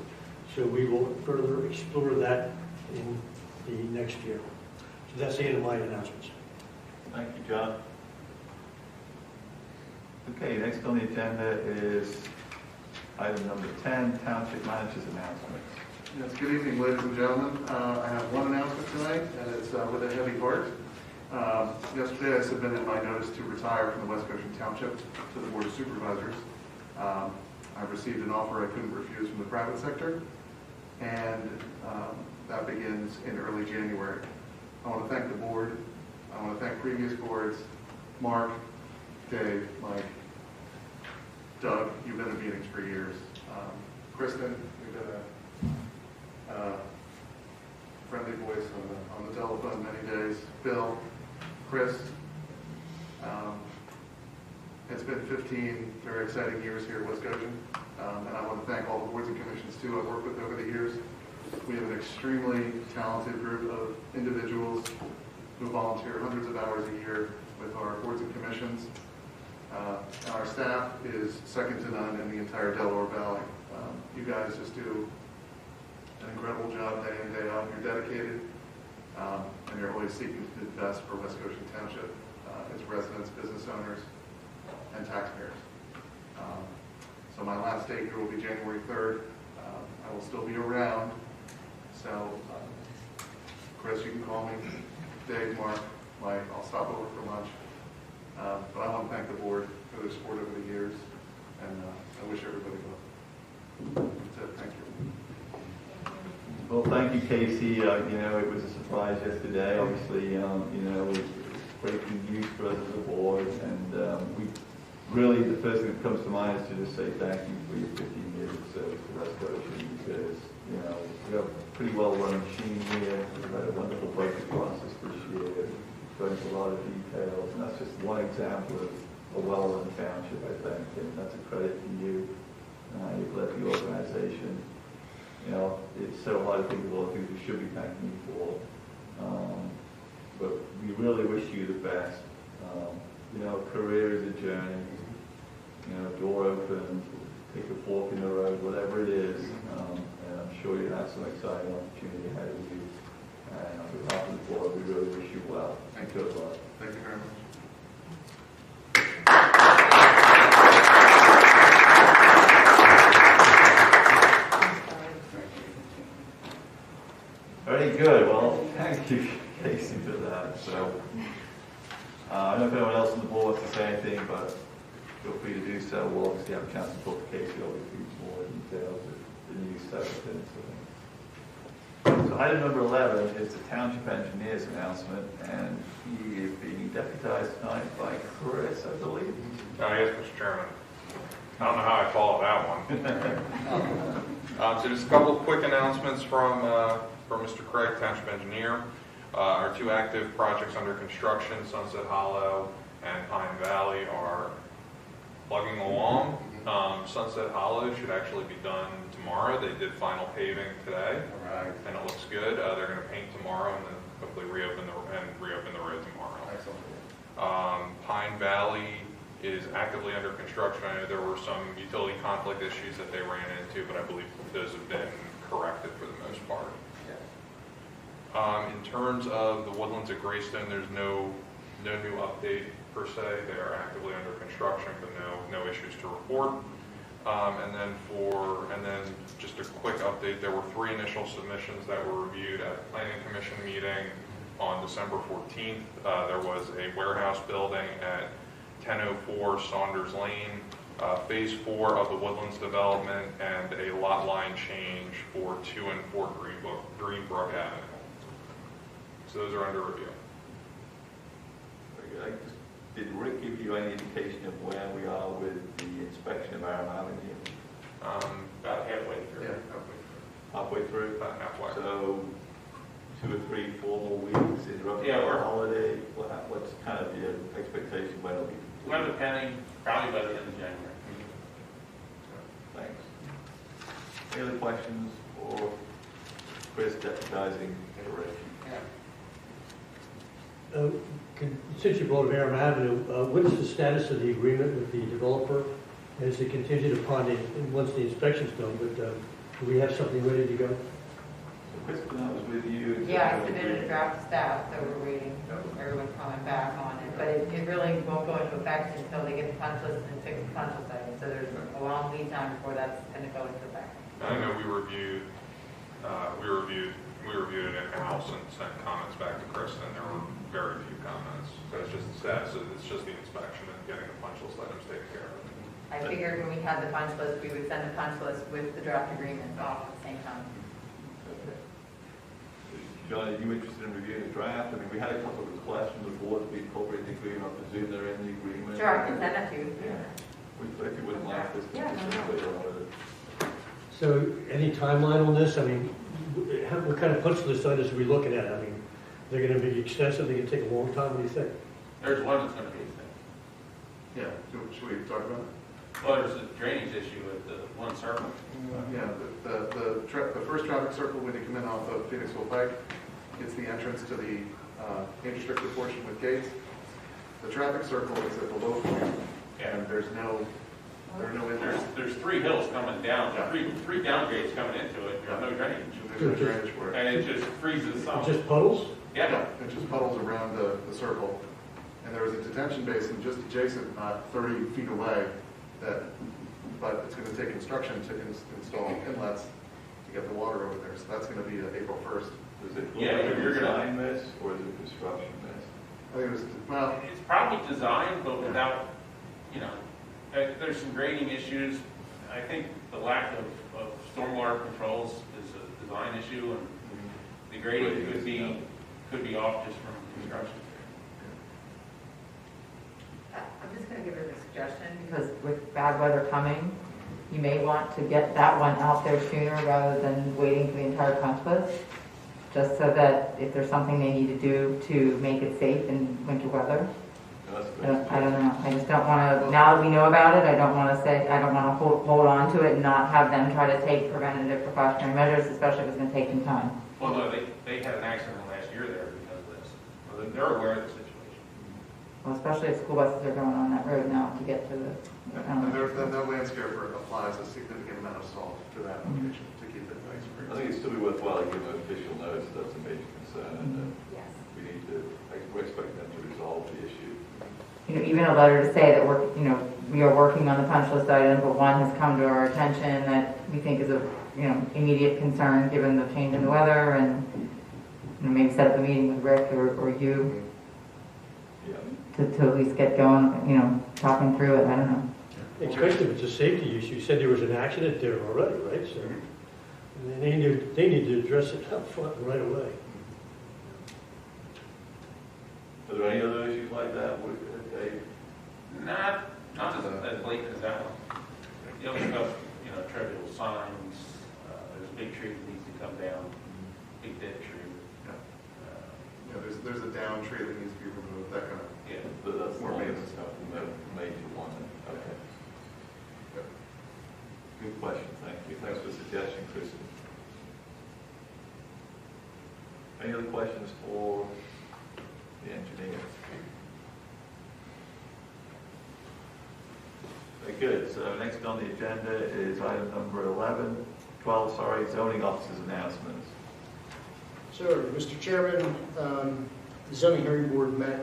S3: So we will further explore that in the next year. So that's the end of my announcements.
S4: Thank you, John. Okay, next on the agenda is item number 10, Township Manager's Announcements.
S2: Yes, good evening, ladies and gentlemen. I have one announcement tonight, and it's with a heavy heart. Yesterday, I submitted my notice to retire from the West Goshen Township to the Board of Supervisors. I received an offer I couldn't refuse from the private sector, and that begins in early January. I want to thank the board. I want to thank previous boards, Mark, Dave, Mike, Doug. You've been in meetings for years. Kristen, you've been a friendly voice on the telephone many days. Bill, Chris. It's been 15 very exciting years here at West Goshen, and I want to thank all the boards and commissions too I've worked with over the years. We have an extremely talented group of individuals who volunteer hundreds of hours a year with our boards and commissions. And our staff is second to none in the entire Delaware Valley. You guys just do an incredible job day in, day out. You're dedicated, and you're always seeking to do the best for West Goshen Township, its residents, business owners, and taxpayers. So my last date here will be January 3rd. I will still be around. So, Chris, you can call me. Dave, Mark, Mike, I'll stop over for lunch. But I want to thank the board for their support over the years, and I wish everybody well. That's it. Thank you.
S4: Well, thank you, Casey. It was a surprise yesterday. Obviously, it's breaking news for us as a board, and we really, the first thing that comes to mind is to just say thank you for your 15 years of service to West Goshen, because, we have a pretty well-run machine here. We've had a wonderful budget process this year. We've gone into a lot of details, and that's just one example of a well-run township, I think, and that's a credit to you. You've led the organization. It's said a lot of things we should be thanking you for. But we really wish you the best. Career is a journey. Door opens, take a fork in the road, whatever it is. And I'm sure you have some exciting opportunity ahead of you. And on behalf of the board, we really wish you well.
S2: Thank
S4: you.
S2: Good luck. Thank you very much.
S4: Very good. Well, thank you, Casey, for that. So, I don't know if anyone else on the board wants to say anything, but feel free to do so. We'll obviously have a chance to talk to Casey, obviously, more details of the new section. So, item number 11 is the Township Engineer's announcement, and he is being deputized tonight by Chris, I believe.
S10: Yes, Mr. Chairman. I don't know how I followed that one. So just a couple of quick announcements from Mr. Craig, Township Engineer. Our two active projects under construction, Sunset Hollow and Pine Valley, are plugging along. Sunset Hollow should actually be done tomorrow. They did final paving today, and it looks good. They're going to paint tomorrow and then hopefully reopen the road tomorrow. Excellent. Pine Valley is actively under construction. I know there were some utility conflict issues that they ran into, but I believe those have been corrected for the most part. In terms of the woodlands at Greystone, there's no new update per se. They are actively under construction, but no issues to report. And then just a quick update. There were 3 initial submissions that were reviewed at the Planning Commission meeting on December 14th. There was a warehouse building at 1004 Saunders Lane, Phase 4 of the Woodlands development, and a lot line change for 2 and 4 Greenbrook Avenue. So those are under review.
S4: Very good. Did Rick give you any indication of where we are with the inspection of our avenue?
S10: About halfway through.
S4: Yeah, halfway through.
S10: About halfway.
S4: So 2 or 3 formal weeks, interrupting our holiday. What's kind of your expectation when it'll be completed?
S15: We're depending probably by the end of January.
S4: Thanks. Any other questions for Chris deputizing Rick?
S3: Since you brought up Aram Avenue, what is the status of the agreement with the developer? Is it contingent upon once the inspection's done, but do we have something ready to go?
S4: Kristen, that was with you.
S6: Yeah, I submitted a draft staff, so we're waiting, everyone's coming back on it, but it really won't go into effect until they get the punch list and fix the punch list item, so there's a long lead time before that's gonna go into effect.
S10: I know we reviewed it in-house and sent comments back to Kristen. There were very few comments. So it's just status, it's just the inspection and getting the punch list items taken care of.
S6: I figured when we had the punch list, we would send the punch list with the draft agreements off at the same time.
S4: John, are you interested in reviewing the draft? I mean, we had a couple of requests from the board to be incorporated in the agreement. I presume they're in the agreement.
S6: Sure, I can send that to you.
S4: If you wouldn't mind, just
S6: Yeah, no, no.
S4: later on with it.
S3: So any timeline on this? I mean, what kind of punch list items are we looking at? I mean, they're going to be extensive, they can take a long time, what do you think?
S15: There's one that's gonna be a thing.
S2: Yeah, should we talk about it?
S15: Well, there's a drainage issue at the one circle.
S2: Yeah, the first traffic circle when you come in off of Phoenixville Pike, it's the entrance to the unrestricted portion with gates. The traffic circle is at the low point, and there are no
S15: There's three hills coming down, three downgrades coming into it, there's no drainage.
S2: There's no drainage for it.
S15: And it just freezes up.
S3: Just puddles?
S15: Yeah.
S2: It just puddles around the circle. And there was a detention basin just adjacent, not 30 feet away, but it's going to take construction to install inlets to get the water over there. So that's going to be April 1st.
S4: Is it
S15: You're
S4: design this or is it construction this?
S2: I think it was, well,
S15: It's probably designed, but without, there's some grading issues. I think the lack of stormwater controls is a design issue, and the grading could be off just from construction.
S6: I'm just going to give it a suggestion, because with bad weather coming, you may want to get that one out there sooner rather than waiting for the entire punch list, just so that if there's something they need to do to make it safe in winter weather. I don't know. I just don't want to, now that we know about it, I don't want to hold on to it and not have them try to take preventative precautionary measures, especially if it's going to take some time.
S15: Well, no, they had an accident last year there because of this. Well, they're aware of the situation.
S6: Well, especially if school buses are going on that road now to get to the.
S2: and that landscaper applies a significant amount of salt to that location to keep it nice.
S4: I think it'd still be worthwhile to give them official notice that's a major concern and
S6: Yes.
S4: we need to, we expect them to resolve the issue.
S6: Even a letter to say that we are working on the punch list item, but one has come to our attention that we think is of immediate concern given the change in the weather, and maybe set up a meeting with Rick or you to at least get going, talking through it. I don't know.
S3: Especially if it's a safety issue. You said there was an accident there already, right? So they need to address it up front right away.
S4: Are there any other issues like that?
S15: Not as blatant as that one. The other stuff, trivial signs, there's a big tree that needs to come down, big dead tree.
S2: There's a down tree that needs to be removed, that kind of.
S15: Yeah.
S4: But that's
S2: More
S4: more
S2: maintenance
S4: stuff, the major one. Okay. Good question, thank you. Thanks for the suggestion, Kristen. Any other questions for the engineer? Very good. So next on the agenda is item number 12, zoning officers announcements.
S13: Sure, Mr. Chairman, the zoning hearing board met,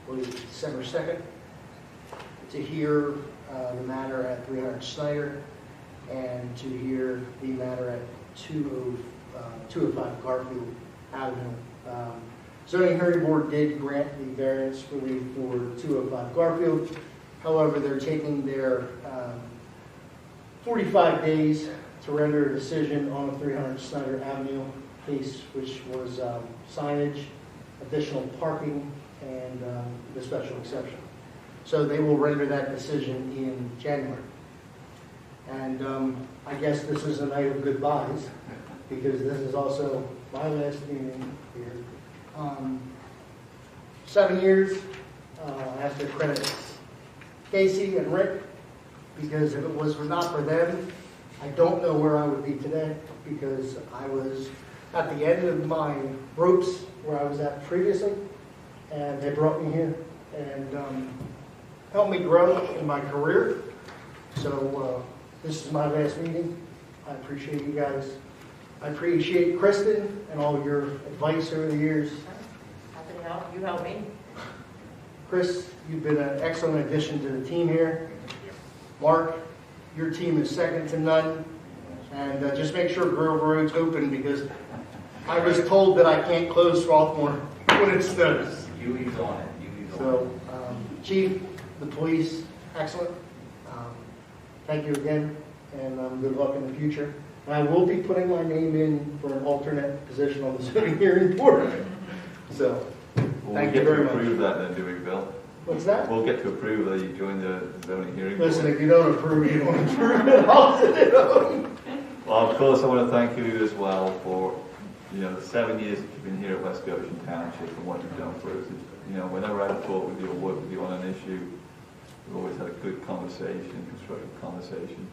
S13: December 2nd to hear the matter at 300 Snyder and to hear the matter at 205 Garfield Avenue. Zoning hearing board did grant the variance relief for 205 Garfield. However, they're taking their 45 days to render a decision on the 300 Snyder Avenue case, which was signage, additional parking, and the special exception. So they will render that decision in January. And I guess this is a night of goodbyes, because this is also my last meeting here. 7 years. I have to credit Casey and Rick, because if it was not for them, I don't know where I would be today, because I was at the end of my ropes where I was at previously, and they brought me here and helped me grow in my career. So this is my last meeting. I appreciate you guys I appreciate Kristen and all your advice over the years.
S6: Happy to help. You help me.
S13: Chris, you've been an excellent addition to the team here. Mark, your team is second to none. And just make sure Grove Road's open because I was told that I can't close Swarthmore when it snows.
S16: He's on it.
S13: So, Chief, the police, excellent. Thank you again, and good luck in the future. And I will be putting my name in for an alternate position on the zoning hearing board. So, thank you very much.
S4: We'll get to approve that then, do we, Bill?
S13: What's that?
S4: We'll get to approve that you join the zoning hearing board.
S13: Listen, if you don't approve, you don't approve. I'll sit it on.
S4: Well, of course, I want to thank you as well for, the 7 years that you've been here at West Goshen Township and what you've done for us. Whenever I've talked with you or worked with you on an issue, we've always had a good conversation, constructive conversation.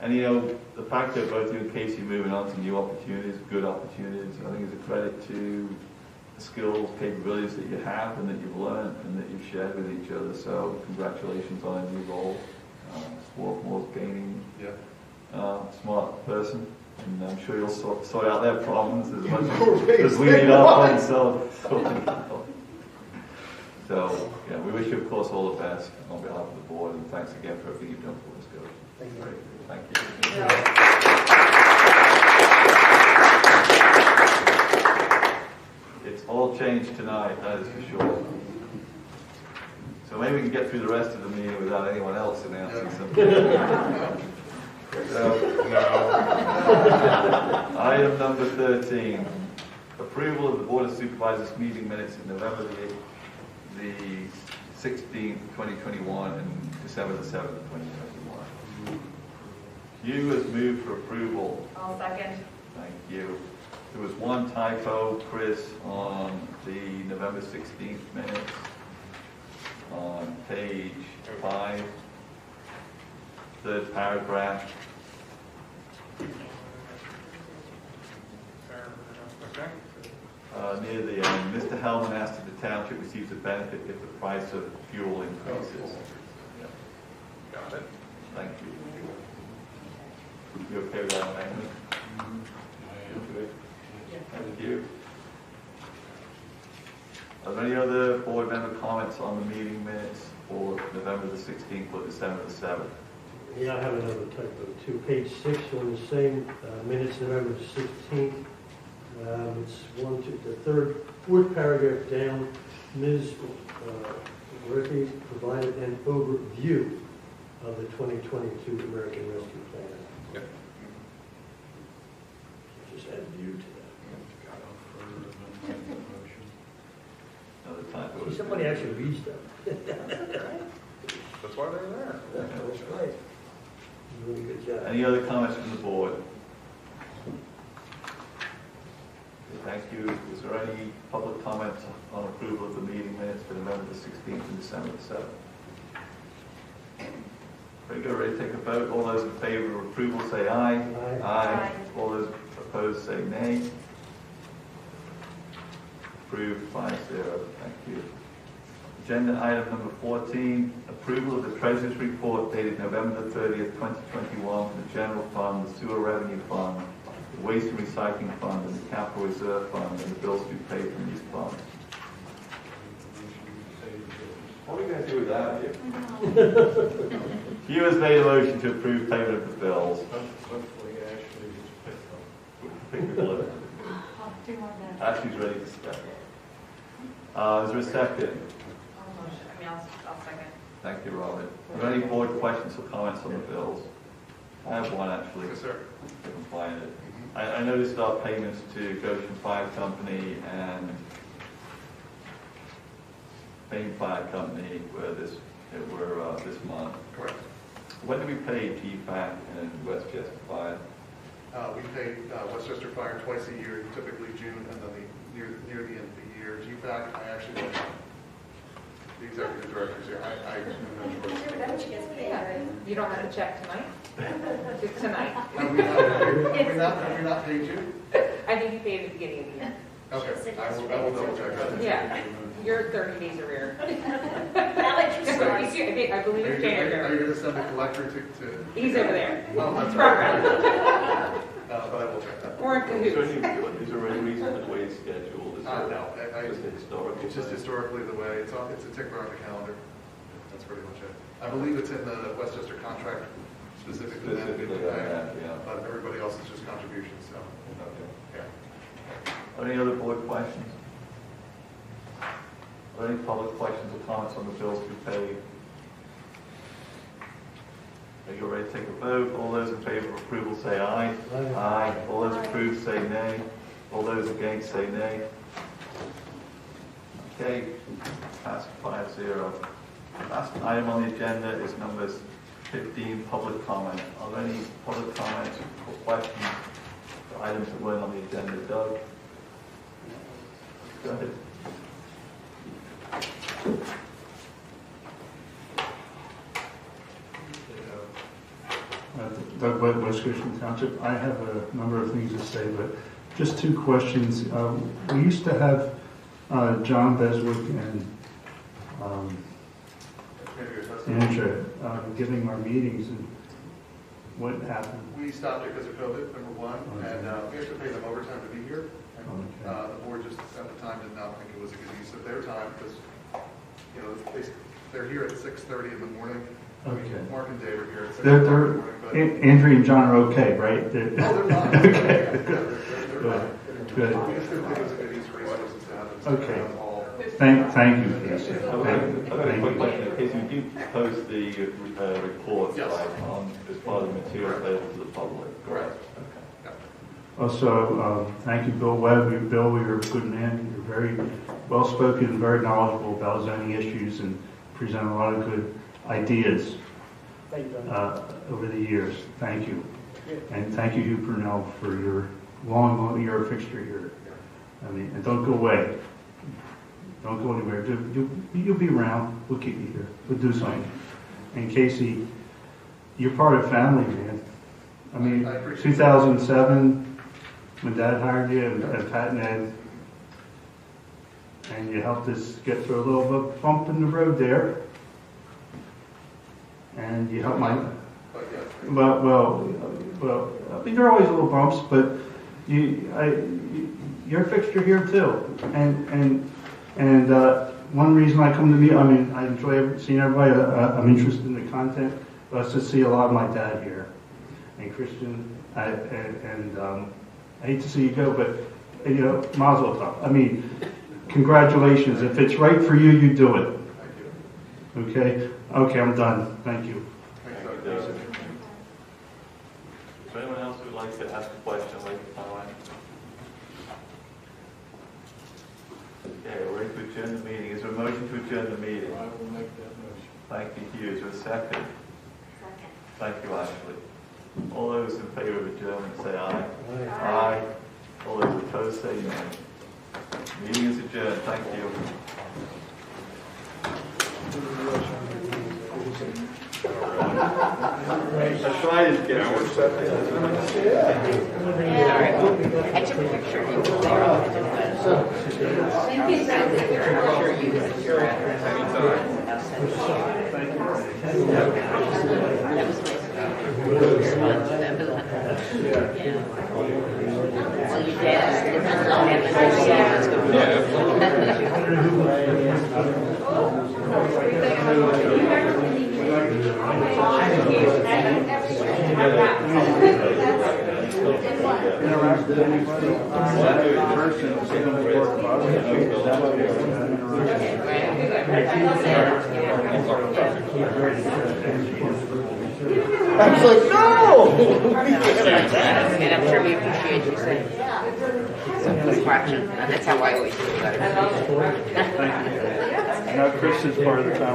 S4: And the fact that both you and Casey are moving on to new opportunities, good opportunities, I think is a credit to the skills, capabilities that you have and that you've learned and that you've shared with each other. So congratulations on a new role. Swarthmore's gaining smart person, and I'm sure you'll sort out their problems as much as we need our own self. So, we wish you, of course, all the best on behalf of the board, and thanks again for everything you've done for us, Goshen.
S13: Thank you.
S4: Great. Thank you. It's all changed tonight, that is for sure. So maybe we can get through the rest of the meeting without anyone else announcing something. Item number 13, approval of the Board of Supervisors meeting minutes in November the 16th, 2021 and December the 7th, 2021. Hugh has moved for approval.
S6: I'll second.
S4: Thank you. There was one typo, Chris, on the November 16th minutes on page 5, third paragraph. Near the end, Mr. Hellman asked if the township receives a benefit if the price of fuel increases. Yep.
S10: Got it.
S4: Thank you. You okay with that, Maggie? Thank you. Are there any other board member comments on the meeting minutes for November the 16th or December the 7th?
S3: Yeah, I have another typo too. Page 6 on the same minutes, November the 16th. It's the fourth paragraph down. Ms. Murphy provided an overview of the 2022 American Rescue Plan.
S10: Yep.
S3: Just add view to that.
S4: Another typo.
S3: See, somebody actually reads them.
S10: That's why they're there.
S3: That's right. Really good job.
S4: Any other comments from the board? Thank you. Is there any public comments on approval of the meeting minutes for November the 16th and December the 7th? Very good. Ready to take a vote? All those in favor of approval say aye.
S3: Aye.
S4: Aye. All those opposed say nay. Approved 5-0. Thank you. Agenda item number 14, approval of the Treasurer's Report dated November the 30th, 2021 for the General Fund, the Sewer Revenue Fund, the Waste and Recycling Fund, and the Capital Reserve Fund, and the bills to be paid from these funds. What are we going to do with that, Hugh? Hugh has made a motion to approve payment of the bills.
S5: Hopefully Ashley is
S4: Pick the bullet.
S11: Do more than.
S4: Ashley's ready to step up. Is there a second?
S6: I'll second.
S4: Thank you, Robert. Are there any board questions or comments on the bills? I have one, actually.
S10: Yes, sir.
S4: I can find it. I noticed our payments to Goshen Fire Company and Maine Fire Company were this month.
S2: Correct.
S4: When do we pay GFAC and Westchester Fire?
S2: We pay Westchester Fire twice a year, typically June, and then near the end of the year. GFAC, I actually don't know. The executive director's here. I'm not sure.
S6: You don't have to check tonight? Just tonight.
S2: Have we not paid you?
S6: I think you paid at the beginning of the year.
S2: Okay, I will double check that.
S6: Yeah, you're 30 days arrear.
S8: Alex, you sorry.
S6: I believe it's
S2: Are
S6: January.
S2: you going to send the collector to?
S6: He's over there.
S2: Oh, that's
S6: Front
S2: right.
S6: row.
S2: But I will check that.
S6: Or
S11: We're in cahoots.
S4: Is there any reason for the way it's scheduled? Is
S2: No,
S4: it just historical?
S2: it's just historically the way, it's a tickler on the calendar. That's pretty much it. I believe it's in the Westchester contract specifically,
S4: Yeah.
S2: but everybody else is just contributions, so,
S4: Okay.
S2: yeah.
S4: Any other board questions? Are there any public questions or comments on the bills to be paid? Are you ready to take a vote? All those in favor of approval say aye. Aye. All those approved say nay. All those against say nay. Okay, passed 5-0. Last item on the agenda is number 15, public comment. Are there any public comments or questions for items that weren't on the agenda? Doug? Go ahead.
S16: Doug White, West Goshen Township. I have a number of things to say, but just two questions. We used to have John Beswick and Andrea giving our meetings, and what happened?
S2: We stopped it because of COVID, number one, and we have to pay them overtime to be here. And, the board just at the time did not think it was a good use of their time because, you know, they're here at 6:30 in the morning.
S16: Okay.
S2: Mark and Dave are here at 6:30 in the morning. But
S16: Andrea and John are okay, right?
S2: they're fine.
S16: Okay.
S2: They're
S16: Good.
S2: fine. We just didn't think it was a good use of resources to have them.
S16: Okay.
S2: All.
S16: Thank you. Yes.
S4: I've got a quick question. In case you do post the reports,
S2: Yes.
S4: right, as part of the material available to the public.
S2: Correct.
S4: Okay.
S16: Also, thank you, Bill Webb. Bill, you're a good man. You're very well-spoken and very knowledgeable about zoning issues and present a lot of good ideas over the years. Thank you. And thank you, Hugh Purnell, for your long year fixture here. I mean, and don't go away. Don't go anywhere. You'll be around. We'll keep you here. We'll do something. And Casey, you're part of family, man. I mean, 2007, when Dad hired you and Pat and Ed, and you helped us get through a little bump in the road there. And you helped my, well, I mean, there are always little bumps, but you're a fixture here too. And one reason I come to meet, I mean, I enjoy seeing everybody. I'm interested in the content, but it's to see a lot of my dad here. And Christian, I hate to see you go, but you know, might as well talk. I mean, congratulations. If it's right for you, you do it. Okay? Okay, I'm done. Thank you.
S4: Is there anyone else who would like to ask a question, like a comment? Okay, we're ready to adjourn the meeting. Is there a motion to adjourn the meeting?
S5: I will make that motion.
S4: Thank you, Hugh. Is there a second? Second. Thank you, Ashley. All those in favor of adjournment say aye. Aye. All those opposed say no. Meeting is adjourned. Thank you. I tried to get more stuff.
S1: I took a picture of you there. Thank you. I'm sure you was your address. That was nice. Well, you did. Let's
S13: I was like, no!
S1: And I'm sure we appreciate you saying some correction, and that's how I always do it.
S16: Now Chris is part of the town.